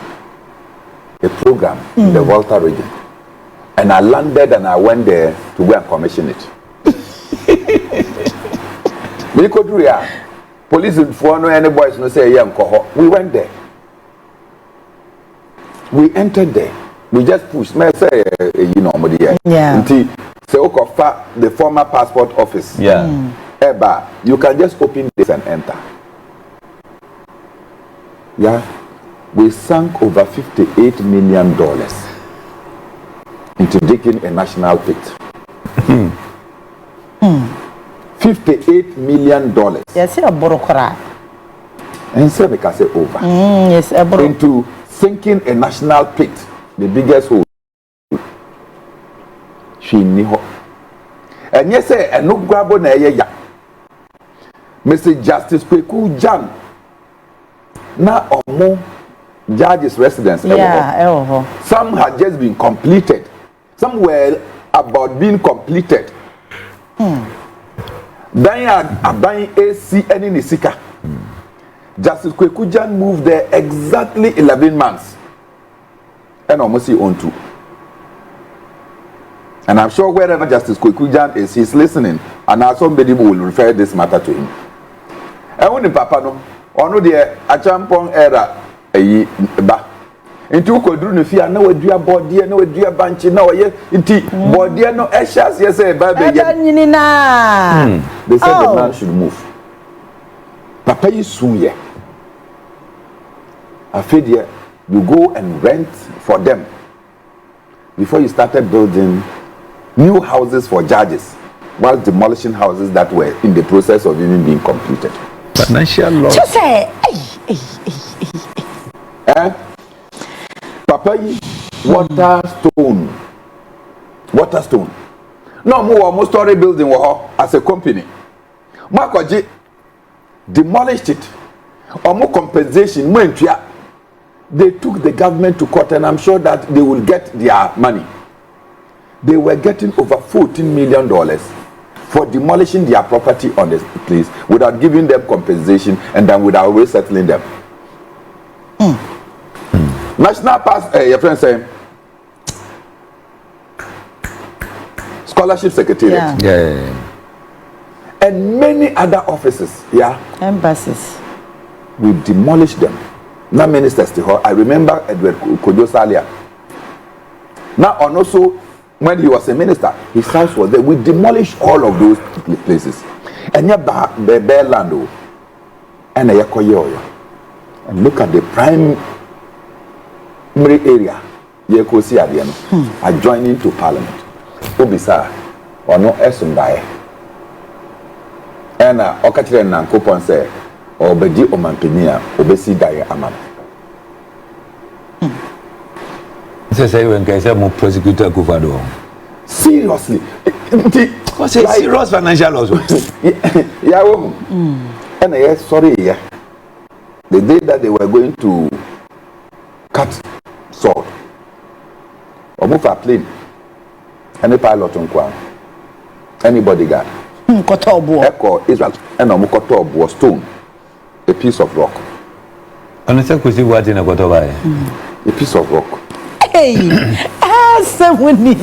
a program in the Volta region, and I landed and I went there to go and commission it. Police for no any boys no say we went there. We entered there. We just pushed. May say yeah. Say the former passport office. Yeah. Eba, you can just open this and enter. Yeah. We sank over $58 million into digging a national pit. $58 million. Yes, a borokora. And so we can say over. Yes, a into sinking a national pit, the biggest hole. And yes, and no grabo na ya. Mr. Justice Kpebu Wontumi na omo judge's residence. Yeah, some had just been completed. Some were about being completed. Then aban AC any nisika. Justice Kpebu Wontumi moved there exactly 11 months. And almost he owned two. And I'm sure wherever Justice Kpebu Wontumi is, he's listening. And now somebody will refer this matter to him. And when the papa no, ono de achampon era ba. Into ukodru no fia na wadua body na wadua banchi na oye nti body no ehas yes e ba be ye. They said the man should move. Papa yi suye. After there, you go and rent for them before you started building new houses for judges while demolishing houses that were in the process of even being completed. Financial law. Just say, Papa yi Waterstone. No more almost story building as a company. Makoji demolished it. Or more compensation, more entria. They took the government to court, and I'm sure that they will get their money. They were getting over $14 million for demolishing their property on the place without giving them compensation and then without resettling them. National Pass, your friend saying, Scholarship Secretariat. Yeah. And many other offices, embassies. We demolished them. Now ministers to her. I remember Edward Kojo Salia. Now and also when he was a minister, his house was there. We demolished all of those places. And yeah, bare land and and look at the primary area. Adjoining to Parliament. Obisa or no Esundai. And Okachire Nankopon say Obedi Omampenia, Obesi Daya Aman. Say when Kaisa more prosecutor Kufado. Seriously. What's a serious financial loss? And yes, sorry, the day that they were going to cut sword or move a plane, any pilot on Kwan, any bodyguard, Echo Israel, and Omukoto was stone. A piece of rock. And it's a question what in a Kotoba. A piece of rock. Hey, someone.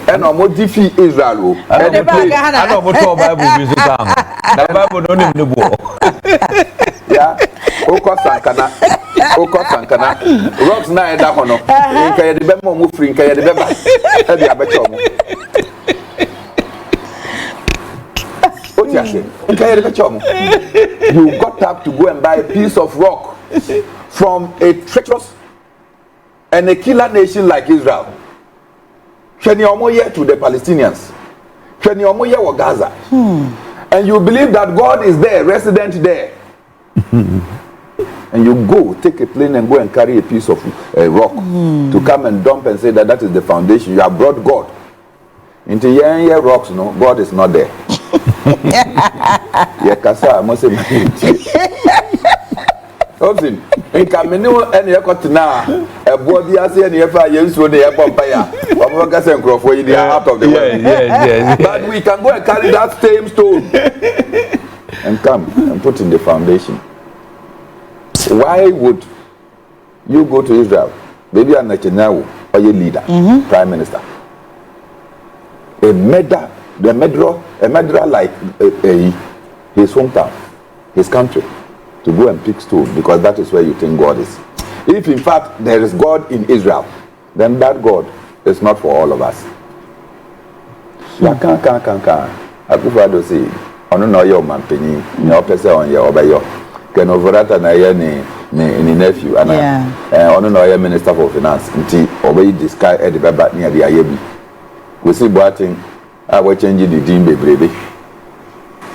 And I'm going to defeat Israel. I don't know what Bible is. The Bible don't even know. Yeah. Oko Sankana. Rocks na eda hono. Nka ye de be mo free, nka ye de be ba. E bi abecho mo. You got up to go and buy a piece of rock from a treacherous and a killer nation like Israel. To the Palestinians. Gaza. And you believe that God is there, resident there. And you go, take a plane and go and carry a piece of rock to come and dump and say that is the foundation. You have brought God. Into your rocks, no, God is not there. Kasa must say Hopeson, in Camino and Yakotina, a body as any ever used to the empire. They are out of the way. But we can go and carry that same stone and come and put in the foundation. Why would you go to Israel? Maybe a Netanyahu or your leader, prime minister. A murderer like his hometown, his country, to go and pick stone because that is where you think God is. If in fact there is God in Israel, then that God is not for all of us. Akufo-Addo say, "Ono na oyo mampeni, ni opese on your obayo. Ken Overata na ye ni nephew ana. Ono na oyo minister for finance. Nti obayi disguise e de beba ni ade ayebi. We see Boating, I will change the team, baby.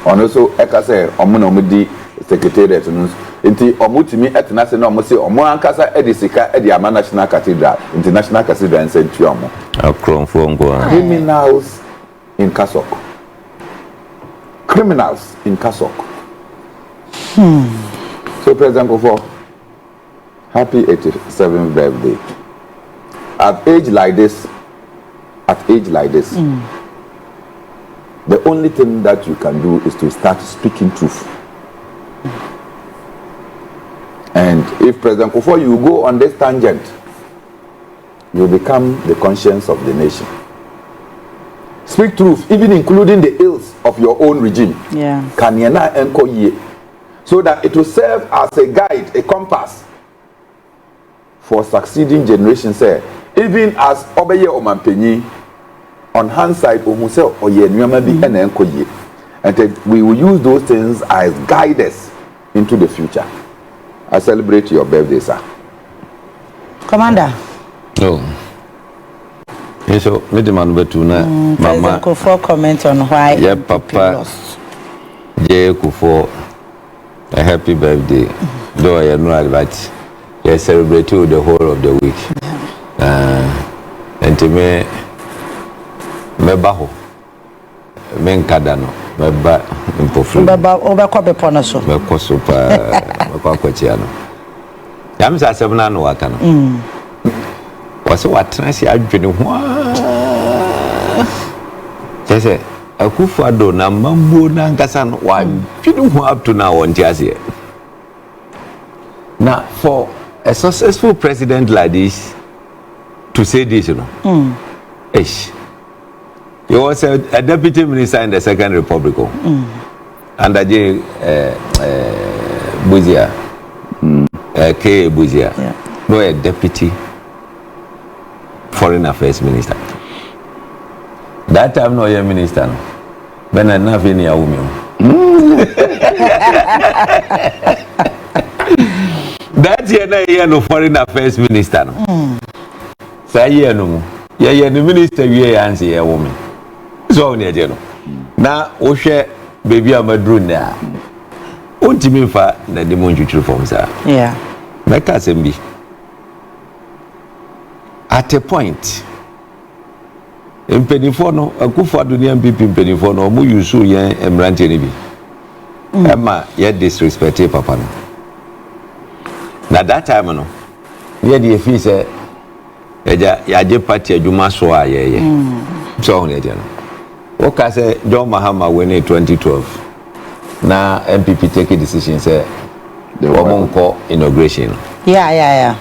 And also, I say, Omunodi Secretariat, Inti Omutimi at National Mose, Omoancasa Edisica at the Ama National Cathedral, International Cathedral and St. Chiamo. Criminals in Kasok. Criminals in Kasok. So, President Kofo, happy 87th birthday. At age like this, the only thing that you can do is to start speaking truth. And if President Kofo, you go on this tangent, you become the conscience of the nation. Speak truth, even including the ills of your own regime. Kanyana enko ye, so that it will serve as a guide, a compass for succeeding generations. Even as Obeye Omanpenyi, on hindsight, Omuse Oye Nyamabi and Enkoye. And we will use those things as guiders into the future. I celebrate your birthday, sir. Commander. Oh. Yes, so let the man be to na mama. Kufo comment on why. Yeah, Papa. Jay Kufo, a happy birthday. Though I am not but you celebrate you the whole of the week. And to me baho men kadano meba impofu baba obekọ bepo no so mekọ so pa mekọ akwachi ano yam sa asem na no waka no wase watransi adwene ho tese akufu ado na mambo na nkasa no wa dwene ho up to now on tiase now for a successful president like this to say this, you know he was a deputy minister in the Second Republic under J. Buzia, K. Buzia, no, a deputy foreign affairs minister. That time, no, a minister, when I never in a woman. That year, no foreign affairs minister. Say, no, yeah, the minister, we answer a woman. So near Jeno. Now, we share baby, I'm a drone there. Won't you mean for the demon you from, sir? Yeah. My cousin be at a point in Penifono, a good for the MPP in Penifono, who you so young and ranting be. Emma, yet disrespected Papa. Now that time, no, yet the fee said, Yaje party, you must so yeah. So near Jeno. What I say, John Mahama win in 2012. Now MPP take a decision, say the woman call inauguration. Yeah.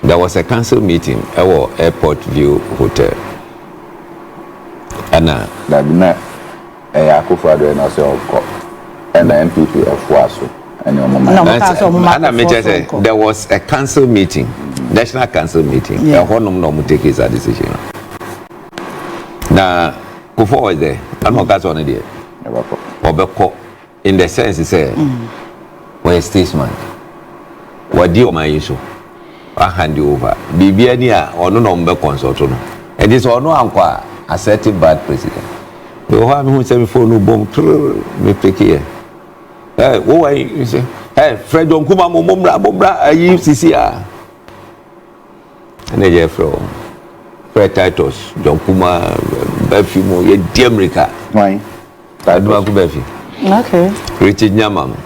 There was a council meeting at our Airport View Hotel. And that night, a Akufo Adorye and also and the MPP F1 and your mama. There was a council meeting, national council meeting. Yeah. No take his decision. Now, Kufo was there. I'm not going to there. Obeko, in the sense, he said, we're a statesman. What do you my issue? I hand you over. Bibiania or no number consult. And this or no uncle, a certain bad president. The one who said before no bomb, me pick here. Hey, why you say, hey, Fred John Kuma, Mumbra, I use CCR. And they are from Fred Titus, John Kuma, Befimo, ye Diamrica. Why? I do have Befi. Okay. Richard Nyamam.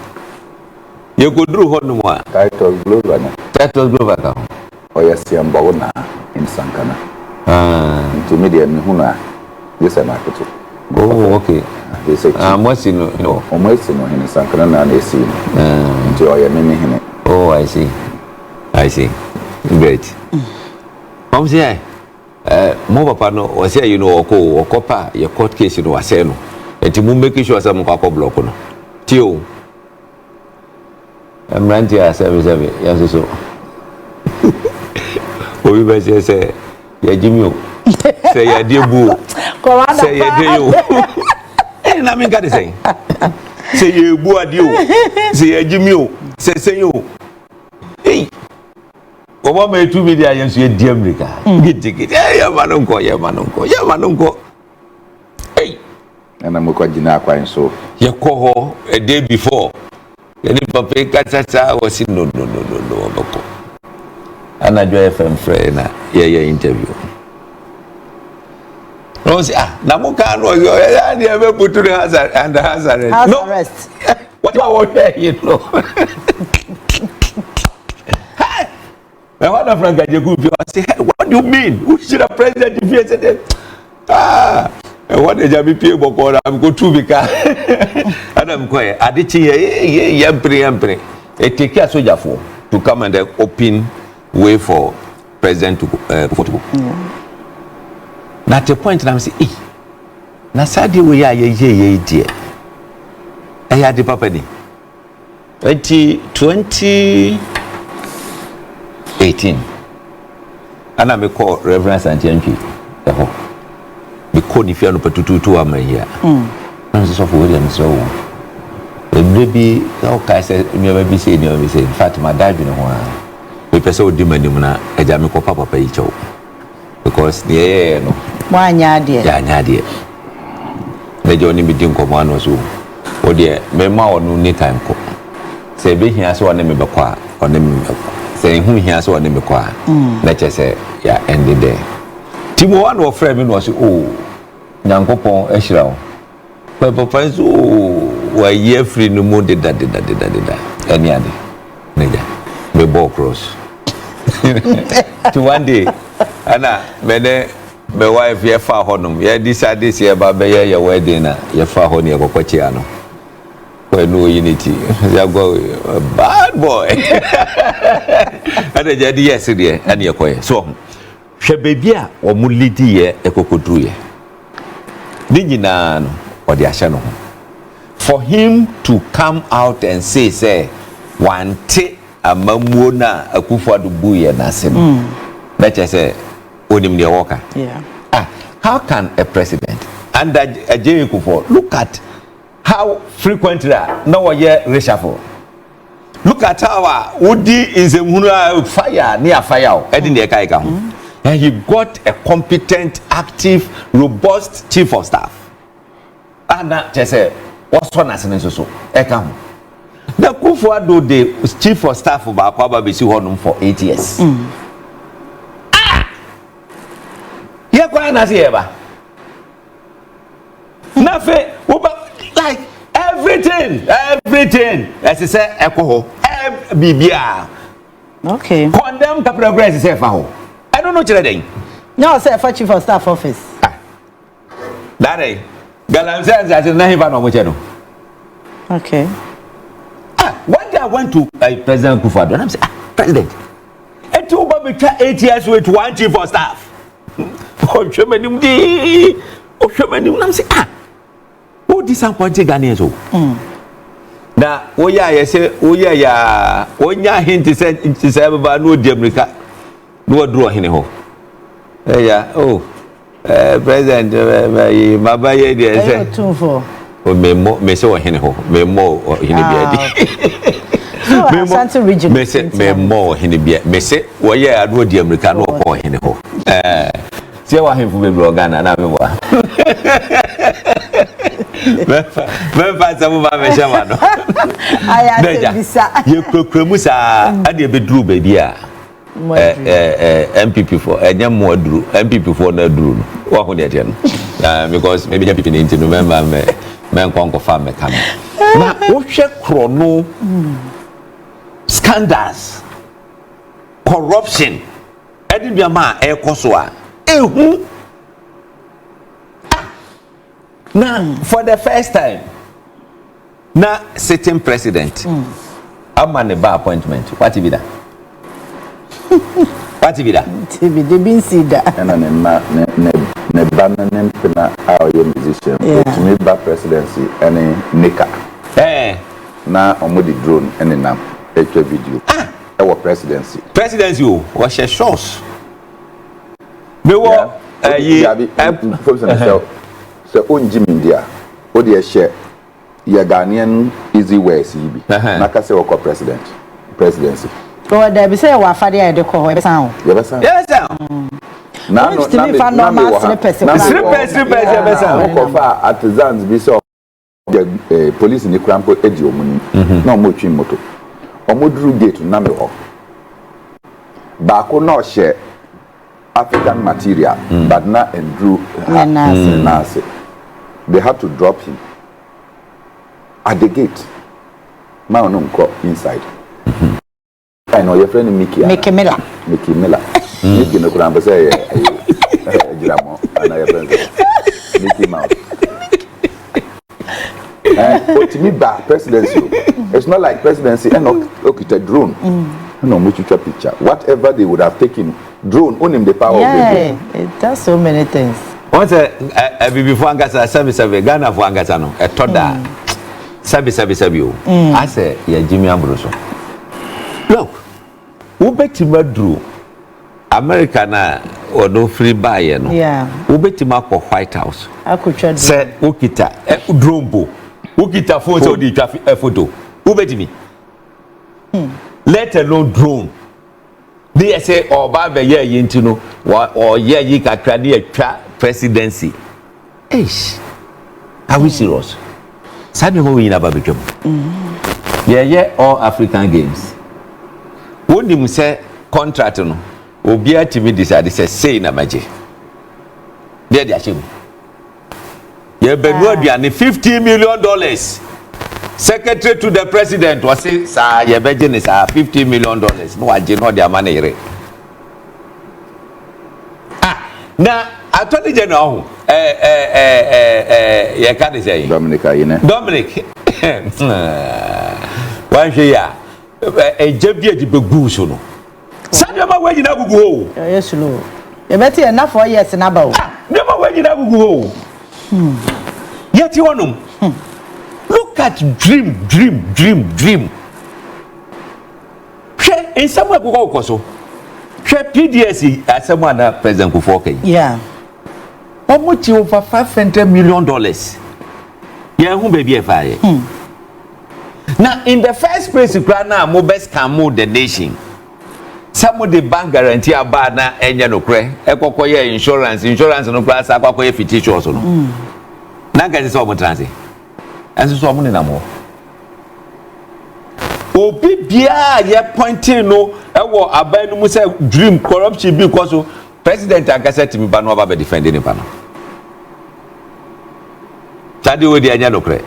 You could do what no more. Titus Glover. Titus Glover. Or yes, Yambona in Sankana. To me, the Mihuna, yes, I'm happy to. Oh, okay. They say, what's in no, almost in Sankana and they see enjoy a mini. Oh, I see. Great. Mom say, more papa no, or say, you know, or copper, your court case, you know, I say no. And to make sure some copper block on. Tio. I'm ranting at service, yes, so. Oh, you better say, yeah, Jimmy. Say, yeah, dear boo. Say, yeah, dear you. And I mean, got to say, you boo, adieu. Say, yeah, Jimmy. Say, you. Hey. What may 2 million years you dear America? Get ticket. Yeah, manunko. Hey. And I'm going to so. You call her a day before. And if Papa Katasa was in no. And I do FM friend, yeah, interview. No, say, Namuka was your never put to the hazard and the hazard. No rest. What I want there, you know. My one friend got a good view. I say, what do you mean? Who should the president if he said, what did you be able to I'm going to be car? And I'm quiet. I did yampre. It take care soldier for to come and open way for president to go. At a point, I'm saying, na sadi we are ye dear. I had the papa 2018. ana me call Reverend Santianchi eho me call ni fia no patututu ama here na so for William so ebi o ka say me ba bi say in fact my dad bi no ho a me pese odi manim na eja me ko papa yi chew because the no wa nya de ya nya de me jo ni bi din ko ma no so o de me ma onu ni kan ko se be hia so ne me be kwa one me se hu hia so ne me kwa na che se ya end there timo one of friend me no so oh nyankopon ehira o papa so wa ye free no mo de da any ade neja me ball cross to one day ana me wife ye fa honum ye decide say ba be ye wedding na ye fa ho ne ye kokwachi ano we no unity ya go bad boy ana jadi yes there ana ye koye so hwe baby a o mu lidi ye ekokodru ye ni nyina no o de ahye no ho for him to come out and say wante amamuo na akufo adubu ye na se no na che say onim ne woka how can a president and a Jericho look at how frequently now ye reshuffle look at how Udi is a fire near fire and he got a competent, active, robust chief of staff and that just say what's one as an so ekam na Kufuor do the chief of staff of Akwa Bisi honum for 8 years ye kwa na se eba na fe like everything as I say ekoho bibia okay condemn the progress say fa ho I don't know chire den no say for chief of staff office that galamse as na hiva no mo che no okay one day I went to President Kufuor and I'm saying president et you ba me 8 years with one chief of staff oh shemanim di oh shemanim I'm saying who disappointed Ghanaians o na oya ye say oya ya onya hint say baba no di America no duro hene ho ya president baba ye dey say o me say o hene ho me mo hene bia di so Asante region me mo hene bia me say oya no di America no ko hene ho se wa hemfu be Ghana na me wa me fa sabu ba me shama no aya se bisa ye krokremu sa ade be duru ba bia MPP for enye mo duru MPP for na duru no wa ho de tie no because maybe MPP ni nti no me nkonko fa me kam na wo hwe kro no scandals corruption ade bia ma e koso a ehu now for the first time na sitting president amane ba appointment what be that TV they been see that and ne banana pina our musician to me ba presidency any nika na omodi drone any nam HV video our presidency o was a shows me wo so on Jim India o dey share your Ghanaian easy ways yi bi na ka say wako presidency oh there be say wa fade e de ko e besan yes na no slippers besan ko fa artisans bi so police ni krampo edi omuni na mo twi moto omoduru gate na me ho ba ko no share African material but not Andrew Nasi. They had to drop him at the gate. My own inside. I know your friend Mickey Miller. Mickey no could say Mickey Mouse. But to me, presidency. It's not like presidency and okay, drone. No, we should picture. Whatever they would have taken, drone on him the power of the drone. It does so many things. Once before Angasa Sabi Ghana for Angasa no, a toda Sabi you. I say, yeah, Jimmy Ambroso. Look, who bet him drew America na odo free buy no. Yeah. Ubetima ko White House. Akucha. Say ukita drone bo. Ukita phone so di twa photo. Ubetimi. Let alone drone. They say oba be ye yinti no or ye yi kakra dey atwa presidency. Eish. Are we serious? Sabi ho yin aba betwam. Yeah, all African games. Woni mu say contract no obi atimi decide say na maje. There dey ashim. Ye benu aduane $50 million. Secretary to the president was say sa ye beje ni sa $50 million. No aje no dey amana ire. Na attorney general ye ka dey say Dominic Ayine. Dominic one ya ejabie di begu so no sanya ma waji na gugu ho Yes no. You better enough for years na ba o. Ne ma waji na gugu ho yeti wonum look at dream hwe ensamu agugu ko so hwe PDS asamu na president Kufuor kai Yeah. omuti over $500 million yeah hu baby e fa ye now in the first place na mo best scam the nation some of the bank guarantee about na enye no kre ekokoye insurance no class akwakoye fictitious no na ga se omo transit enso so omo ni na mo obi bia ye pointing no ewo aban no mu say dream corruption because president agasa timi ba no oba be defending him pa no tadi we dey anya no kre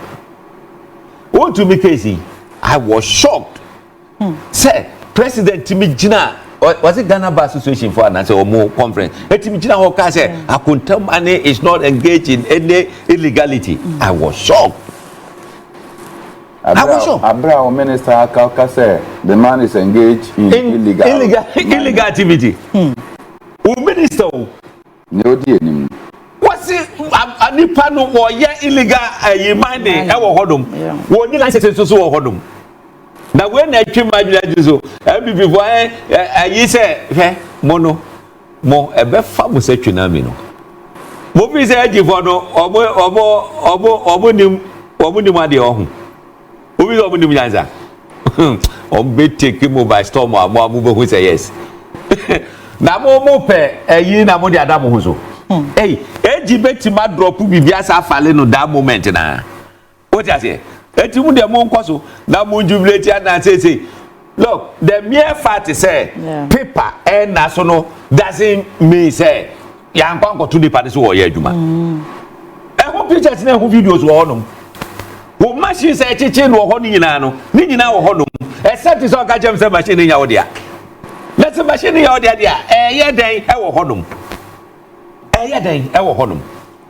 Wontumi case I was shocked. Say president Timi Gina was it Ghana Bar Association for an omo conference. Timi Gina Hoka say Akuntam money is not engaged in any illegality. I was shocked. Abra minister Akauka say the man is engaged in illegal activity. Minister no die nim. What's it? Anipa no wo ye illegal mining e wo hodom. Wo ni license so wo hodom. Na we na atwi madwina so MPP for ayi say he mo ebe fa mo se twina mi no. Mo bi say aji for no obo nim ade ohun. Obi obo nim nyanza. Be take mo by storm mo be who say yes. Na mo pe ayi na mo de adam ho so. Hey, eji betima drop bibia sa fale no that moment na. What you say? Etimu de mo nkoso na mo jubilate na say. Look, the mere fact is say paper and national doesn't mean say ya nkwanko to the party so ye adwuma. Ho pictures na ho videos wo no. Wo machine say chichi no ho ni nyina no. Ni nyina wo ho no. Except so ka jem say machine nya wo dia. Let's machine nya wo dia dia. Ye den e wo ho no. Eya den e wo honum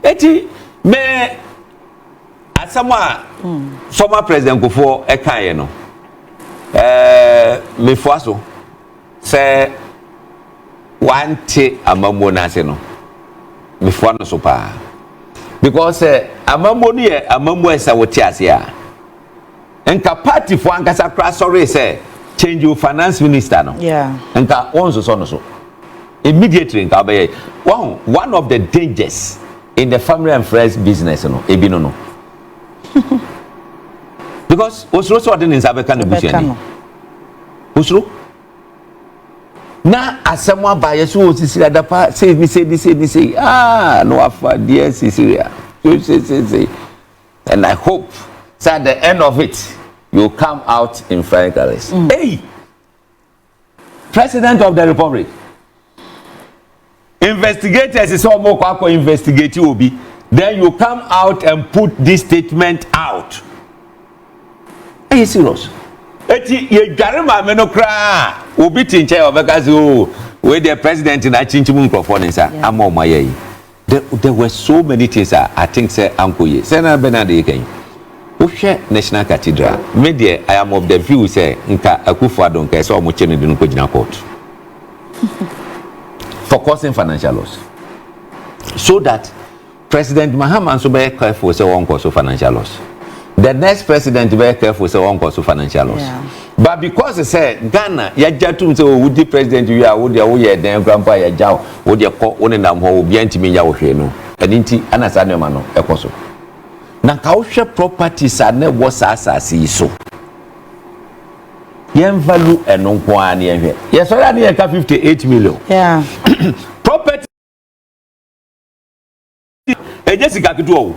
eti me asama former president Kufuor e kan ye no me foaso se wante amammo na se no me foa no so pa because amammo no ye amammo esa wote ase a enka party for ankasa kra sorry say change your finance minister no Yeah. enka onzo so no so immediately in Kabeye. One of the dangers in the family and friends business, you know, ebino no. Because Osro so in Sabeka no busheni. Osro. Na asemwa baye so osisi adapa say no afa dear Sisiria. Say. And I hope that at the end of it you come out in flying colors. Hey, President of the Republic. Investigators is all more investigate obi. Then you come out and put this statement out. Are you serious? Eti ye dwarema me no kra obi tinche obeka o we the president na chinchimu microphone nsa ama omaye. There were so many things I think say uncle ye. Say na Bernard Eken. Ohwe National Cathedral. Me there I am of the view say nka Akufo-Addo nka say omo chene di no kojina court. For causing financial loss. So that President Mahama so be careful say one cause financial loss. The next president be careful say one cause financial loss. Yeah. But but because say Ghana ya jatum say wo di president wi a wo de wo ye den grandpa ya jaw wo de ko wo ne nam ho wo bia ntimi ya wo hwe no eni nti ana sa ne ma no ekoso na ka wo hwe properties na wo sa asase so yen value eno nko an ye hwe yes so na ye ka 58 million yeah property Jessica Kitu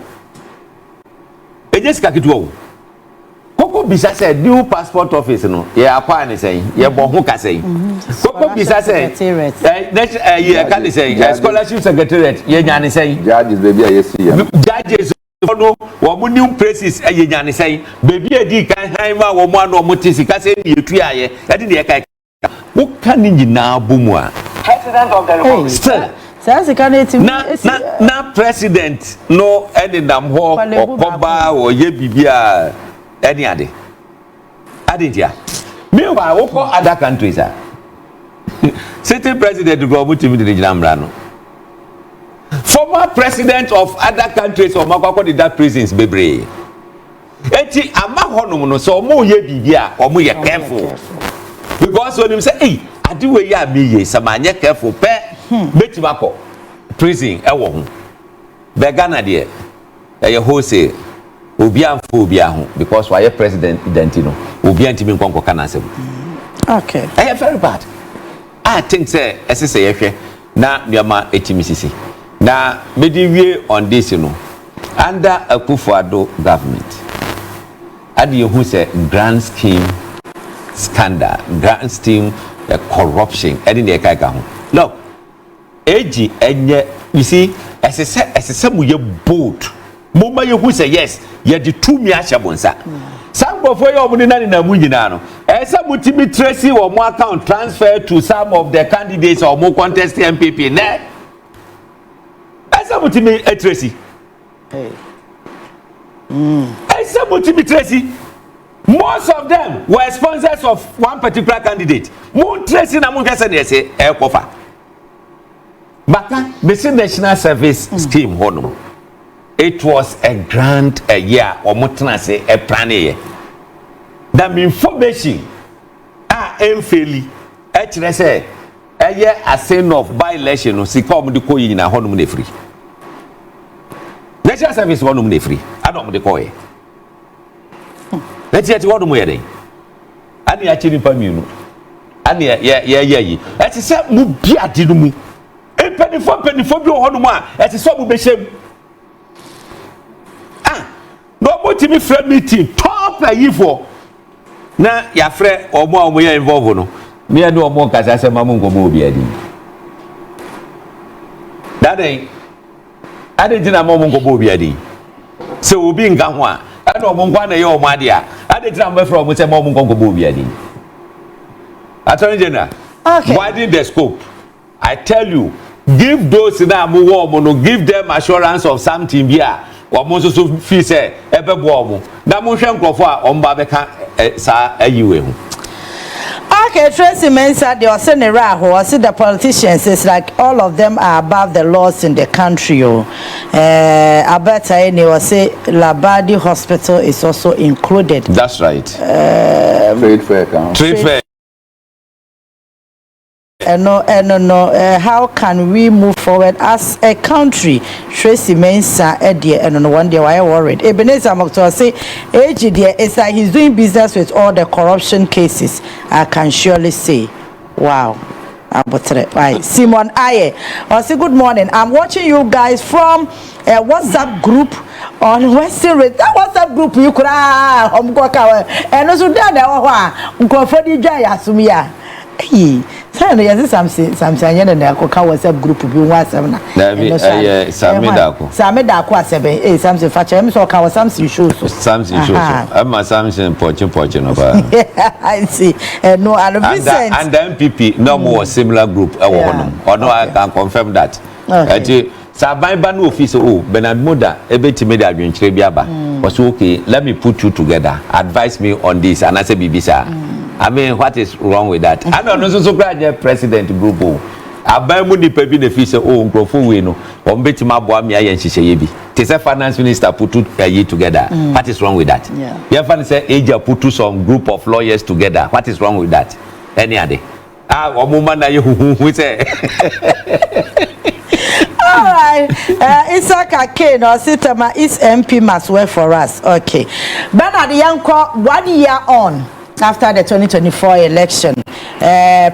Koko bisa say new passport office no ye akwa ne say ye bo ho ka say Koko bisa say next ye can say scholarship secretariat ye nya ne say judges baby a yesi ya judges no wo mu new places ye nya ne say baby edi kan han ma wo mu ano mo tisika say ye tu aye e de ye kai wo kan ni nyina bomu a president of the republic still na president no any nam ho okoba o ye bibia any ade adentia meanwhile we call other countries sitting president go Wontumi de jinamra no former president of other countries o makwakọ de that prisons bebre eti ama honum no so mo ye bibia o mo ye careful because when him say hey ade we ya me ye samanye careful pe betimako prison e wo ho be Ghana de e wholesale obi amfo obi aho because why president identity obi antimi nkonko kana asem okay I very bad I think say say ye hwe na nyama etimi sisi na medi wie on this under Akufo-Addo government ade hu say grand scheme scandal grand scheme corruption ade ne kai ka ho look eji enye you see ese mu ye bold moma ye hu say yes ye di tumi a hyebonsa sangofo ye omuni na na mu nyina no ese mutimi tracy wo mo account transfer to some of the candidates or mo contest MPP ne ese mutimi tracy ese mutimi tracy most of them were sponsors of one particular candidate mo tracy na mo kase ne ese e kofa Baka, the national service scheme, honum. It was a grand year, or mutna say a plan year. That information, fairly, actually say, a year a sin of by-election, si come the coin in a honum free. National service honum free. I don't the coin. Let's get what we're and the actually pamu. And yeah. That's a set mubia dinumu. Penny for bi ho no a eti so bu be shem no motimi free meeting top ayifo na ya frɛ omo ya involve no me and omo kasa se mamu ngomo obi adi dadai ade jina mamu ngomo obi adi se obi nga ho a na omo nkwa na ye omo ade a ade jina mamu frɛ omo se mamu ngomo obi adi attorney general widen the scope I tell you give those na mo wo no give them assurance of something bia wo mo so feel say ebebo omo na mo hwe nkrofo a omba beka sa ayiwe hu. Okay, Tracy Mensah, the Osenera, see the politicians, it's like all of them are above the laws in the country. Alberta, was say Labadi Hospital is also included. That's right. Trade fair account. Trade fair. No. How can we move forward as a country? Tracy Mensah, Adorye, and no one day why worried. Ebenezer Mokto say, AGD, it's like he's doing business with all the corruption cases. I can surely say, wow. Right. Simon Aye, I say good morning. I'm watching you guys from a WhatsApp group on Western Red. That WhatsApp group you could and also there for the Jaya Sumia. Hey, sana ya something yana na ko ka WhatsApp group bi WhatsApp na. Sameda ko asebe something facha me so ka something show so. Something show so. Am something poche no ba. I see. No, and Vincent and the MPP no more similar group e wo hono. Or no, I can confirm that. Okay. Saban ba no office Bernard Moda ebetime de adwenkyere bi aba. Was okay, let me put you together. Advise me on this and I say bibisa. I mean, what is wrong with that? I don't know, so president group. Abamu ni pebi ne fi se nkrofo we no. O mbeti mabo am ya yenhihye ye bi. Tis a finance minister put a year together. What is wrong with that? Yeah. You have say Asia put some group of lawyers together. What is wrong with that? Any other? Woman who say. All right. Isaka Kane or Sitama is MP must work for us. Okay. Bernard Yanko 1 year on after the 2024 election.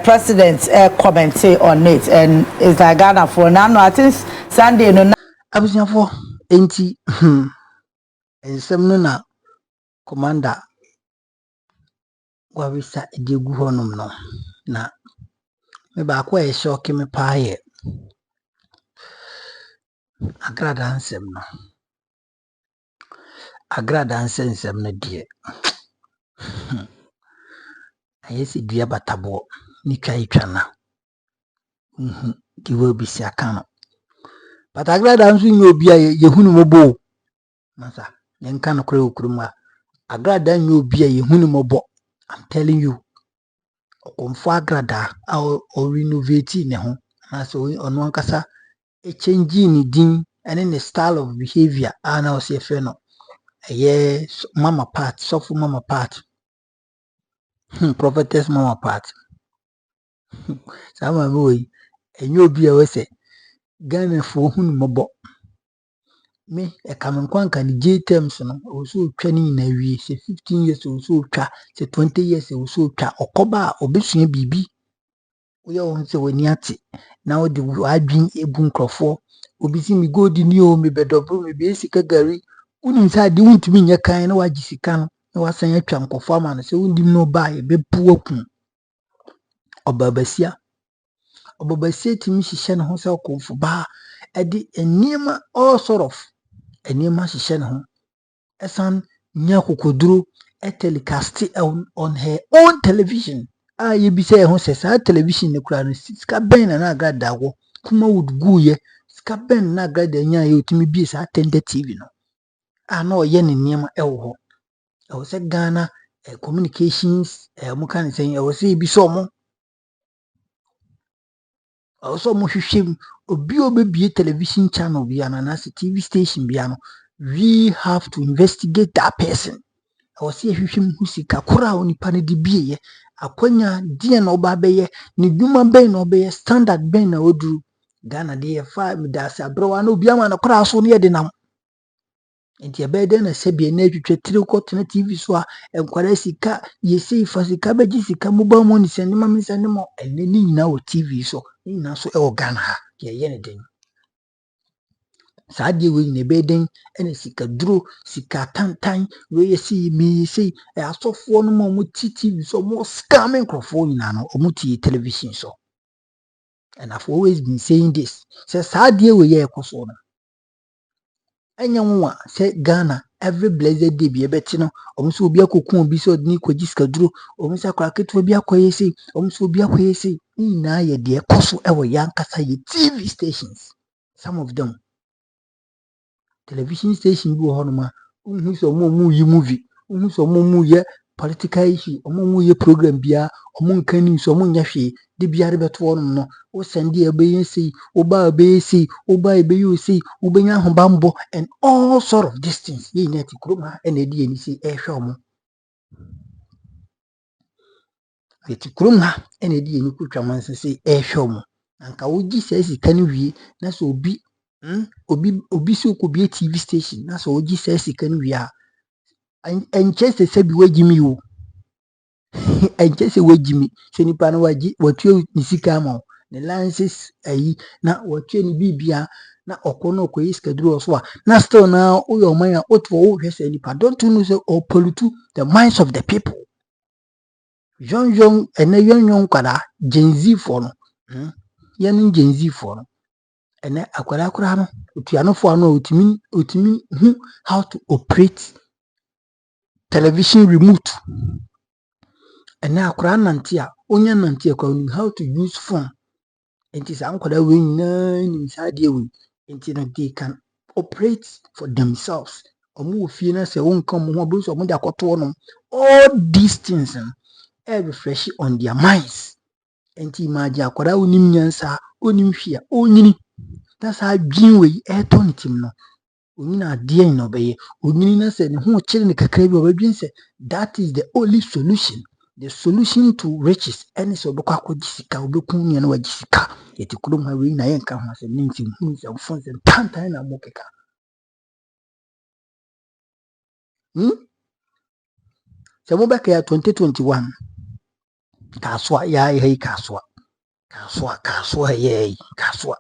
President commented on it and is like Ghana for now. No, I think Sunday no. Abusia for enti ensem no na commander wawisa edegu honum no na me ba kwa e shock me paaye Agradaa nsem no Agradaa nsem no die ayesi dua batabo ni twa na diwo bisi aka no but Agradaa nso nye obi a yehunu mobo masa nka no kure okuruma Agradaa nye obi a yehunu mobo. I'm telling you okomfo Agradaa o renovate ne ho na so ono ankasa e change ni din and the style of behavior na o se fe no yes mama part soft mama part prophetess mama part sama boy enye obi a we se Ghana fo hunu mobo me e kamenkwanka ni J terms no o so twa ni na wie se 15 years o so twa se 20 years o so twa okoba a obesua bibi we won se wani ate na o de adwin ebu nkrofo obi si mi gold ni o me bedobro me be sika gari unim sa de wuntumi nya kan na wagi sika no na wasan atwa nkofo ama no se wundim no ba e bepu akun obabasia timi hihye ne ho se okomfo ba edi enima all sort of enima hihye ne ho esan nya kokoduro telecast on her own television ye bi say ho se sa television ne kura no sika ben na Agradaa wo kuma would guye sika ben na Agradaa nya ye otimi bi sa tender TV no na oye ne niam ewo ho e se Ghana communications mo kan say e se bi so mo also mo hwehwem obi obebie television channel bia na TV station bia no we have to investigate that person. I was here hwehwem hu sika kora onipa ne de bieye akwanya die na oba beye ne dwuma ben na obeye standard ben na oduru Ghana de fa mi da sa bro na obi ama na kora so ne de nam enti ebede na sebie na twetwe tiri ko na TV so a enkwara sika yesi fa sika beji sika mobile money send ma send mo ene ni nyina o TV so ni nyina so e o Ghana ha ye ne den saadie we ne beden ene sika duro sika tantan we yesi mi sei asofo no mo TV so mo scamming microphone nyina no o muti television so and I've always been saying this say saadie we ye ekoso no enya nwa say Ghana every blessed day bi ebeti no omso obi akokun obi so ni kwaji sika duro omso akwa keto obi akoyesi omso obi akoyesi na ye de ekoso ewo yankasa ye TV stations some of them television station bi wo hono ma unhu so mu yi movie unhu so mu ye political issue mu ye program bia nka ni so nya hwe de bia de beto wono no wo send e be yesi wo ba be yesi wo ba be yesi wo benya hobambo and all sort of distance ye net kuruma ene de ni si hwe omo eti kuruma ene de ni kutwa manse si hwe omo anka wo gi sesi kan wie na so obi si okobie TV station na so ogi sesi kan wie a enche se bi wagimi wo enche se wagimi se nipa no wagi watu ni sika ma ne lances ayi na watu ni bibia na okono okoyi schedule so a na still na uyo man a otwo wo hwese nipa don't you know say or pollute the minds of the people young kwada Gen Z for no yan Gen Z for no ene akwara akura no otuanofo ano otimi how to operate television remote ene akwara nantia onya nantia kwa how to use phone enti sa ankwara we nyina ni sade we enti no they can operate for themselves omo ofie na se wonka mo ho bo so mo de akoto no all these things refresh on their minds enti imagine akwara onim nyansa onim hwia onyini that's how dream we turn it no onyina adeɛ na ɔbɛyɛ onyina sɛ ne ho kyerɛ ne kakra bi ɔbɛdwen sɛ that is the only solution. The solution to riches ɛne sɛ ɔbɛkɔ akɔgye sika ɔbɛku nua na wagye sika yɛte kurom ha wei na yɛnka ho asɛm ne nti hu sɛ mfo sɛ tantan na mo keka sɛ mobɛka yɛ 2021 kasoa yɛayɛ yi kasoa yɛyi kasoa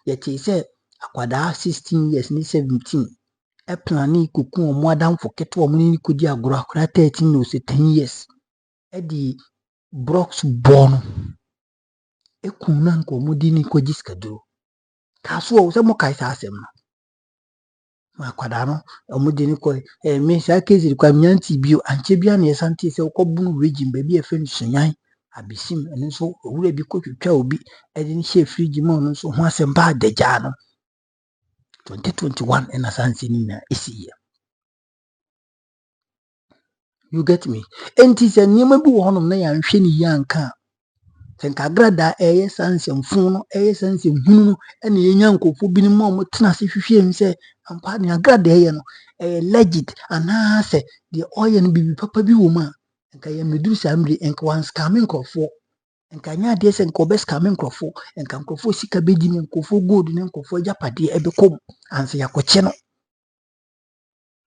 yɛte sɛ akwadaa 16 years ne 17 ɛplane koku ɔmo adamfo ketewa ɔmo ne kɔdi agorɔ akwadaa 13 na ɔsɛ 10 years ɛde Brox bɔ no ekum na nka ɔmo di ne kɔgye sikaduro kasoa sɛ mo kae saa asɛm no ma akwadaa no ɔmo di ne kɔ me saa case kwa nyanti bio anche bia na yɛsante sɛ wokɔbunu regime baabi ɛfɛ no sunyan abesim ɛno nso owura bi kɔtwitwa obi ɛde ne hyɛ fridge ma ɔno nso ho asɛm ba adagya no 2021 ɛna sanse ni na ɛsi. You get me? Enti sɛ nneɛma bi wɔ hɔnom na yɛanhwɛ ne yie anka sɛ nka Agradaa ɛyɛ sansɛmfo no ɛyɛ sansɛmhunu no ɛna yɛnya nkɔfo bi no ma ɔmo tena ase hwehwɛ mu sɛ ampa ne Agradaa ɛyɛ no ɛyɛ legit anaasɛ deɛ ɔyɛ no bibi papa bi wɔ mu a nka yɛmmɛduru saa mmere nka wanskame nkurɔfoɔ nka nyɛ adeɛ sɛ nka ɔbɛskame nkurɔfoɔ nka nkurɔfoɔ sika bɛdi ne nkurɔfoɔ gold ne nkurɔfoɔ agyapadeɛ ɛbɛkɔm ansa yɛakɔkye no.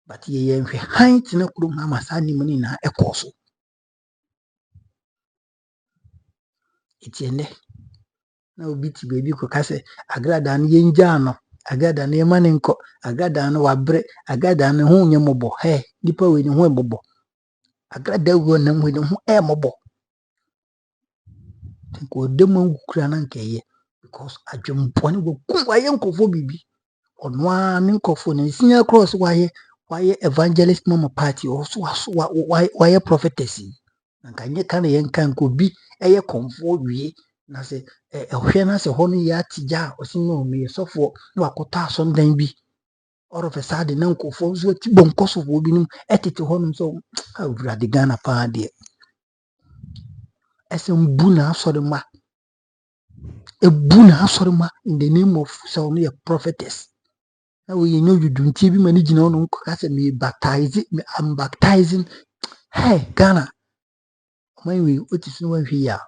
But yɛnhwɛ han tena kurom ha ma saa nneɛma no nyinaa ɛkɔɔ so. Eti ɛnɛ na obi ti baabi kɔka sɛ Agradaa no yɛngyaa no Agradaa no yɛma ne nkɔ Agradaa no wabrɛ Agradaa no ho nyɛ mmɔbɔ nipa wei ne ho mmɔbɔ Agradaa wei nam wei ne ho mmɔbɔ nka ɔda mu awukura na nka ɛyɛ because adwempɔne wakum wayɛ nkɔfoɔ biribi ɔno ara ne nkɔfoɔ no senior cross wayɛ evangelist mama party also wayɛ prophetess nka nyɛ ka na yɛnka nka obi ɛyɛ kɔmfoɔ wie na sɛ ɛhwɛ na sɛ hɔ no yɛ atigya a ɔsi no meyɛ sɔfoɔ na wakɔtɔ asɔndan bi all of a sudden na nkɔfoɔ nso ati bɔ nkɔsofoɔ binom ɛtete hɔ nom sɛ awurade Ghana paa deɛ ɛsɛ mbu na asɔre ma in the name of sɛ ɔno yɛ prophetess na we know you don't be managing on me I'm baptizing. Hey, Ghana. My way, what is no here?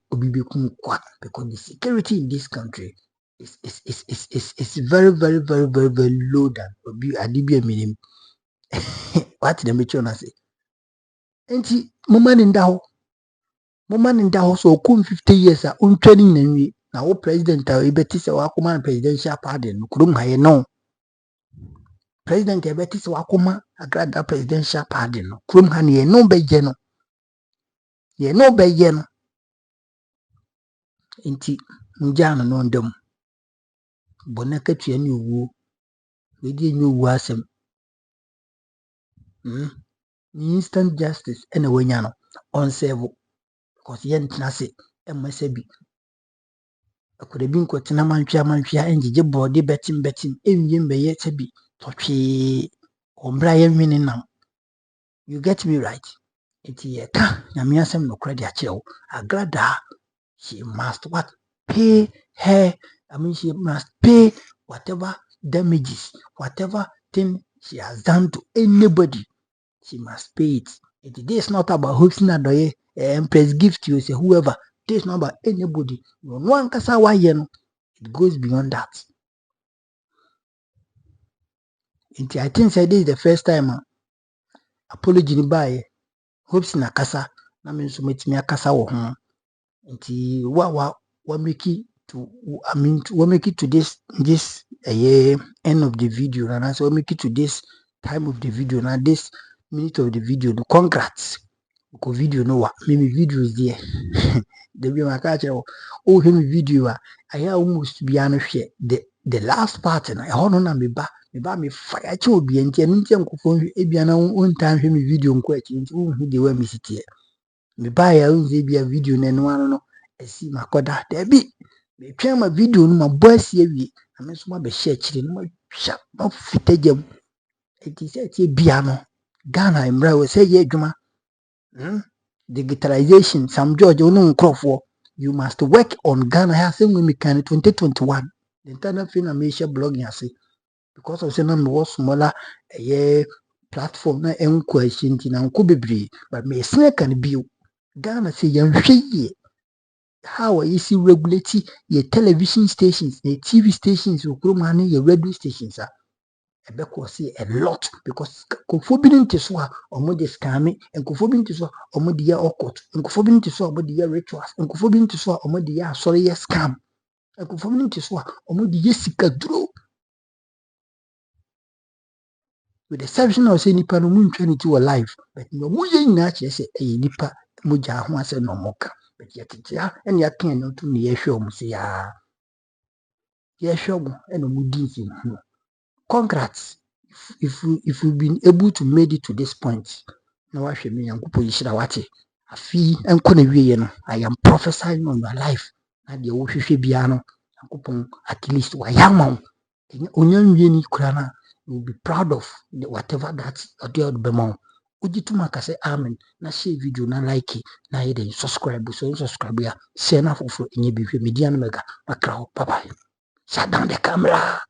Because the security in this country is very, very, very, very, very low than Adibia minimum. What the Mitchell say? And see, Moman in the so come 50 years on training and we now president Betis or command presidential pardon, couldn't I know. President Betis wakoma Agradaa presidential pardon no krom ha ne ye no bɛgye no nti njana no ndam bɔna katua ne owuo we die nye owuo asɛm instant justice ɛna wanya no on serve because yen tena se ɛmasa bi akɔda bi nkɔtena mantwea engye bɔde betim enwie mbɛyɛ sɛ bi tɔtwe ombra yɛnwene nam. You get me right? Eti yɛka nyame asɛm no kora de akyerɛw Agradaa she must pay her she must pay whatever damages, whatever thing she has done to anybody, she must pay it. This is not about Hopeson Adorye, Empress Gift, you say whoever. This is not about anybody. No one can say why it goes beyond that. I think this is the first time apology ni bae Hopeson akasa na me nso metimi akasa wo ho. Nti wa make it to this end of the video and so make it to this time of the video now this minute of the video. No congrats because video no wa me video is there the be my catch oh him video I almost be an share the last part na hono na me ba me fire che obi enti enu ntem kofo ebia na on time him video nko achi nti hu de wa me sitie me ba ya unze bia video na enu ano no esi makoda da bi me twa ma video no ma boasie awie na me so ma be share chire no ma hwa ma fitagam enti se tie bia no Ghana imra we say ye adwuma digitalization Sam George onu nkrofo you must work on Ghana has when we can 2021 the internal thing I may share blogging I say because of saying I'm was smaller platform na question na nko bebre but me snake can be Ghana say yan hweye how you see regulate your television stations, the TV stations, your radio stations say a lot because confobinin to so omo de scam and confobinin to so omo de occult and confobinin to so omo de rituals and confobinin to so omo de sorry scam and confobinin to so omo de sika duro with the exception of say nipa no mu ntwa to life but no mu ye nyina kire say e nipa mu ja ho ase no moka but yet ya and ya kan no to ne ye hwe omo say ya ye hwe omo and omo di nsin congrats if you've been able to make it to this point. Now I should me yankupo yishira wate. Afi enko na wiye no. I am prophesying on your life. Na de wo hwehwe bia no yankupon at least wa yama. Onya nwie ni kura na you will be proud of whatever that audio be mo. Ujituma ka say amen na share video na like na ye den subscribe so subscribe ya share na foforo enye bi hwe media no mega makra bye bye. Shut down the camera.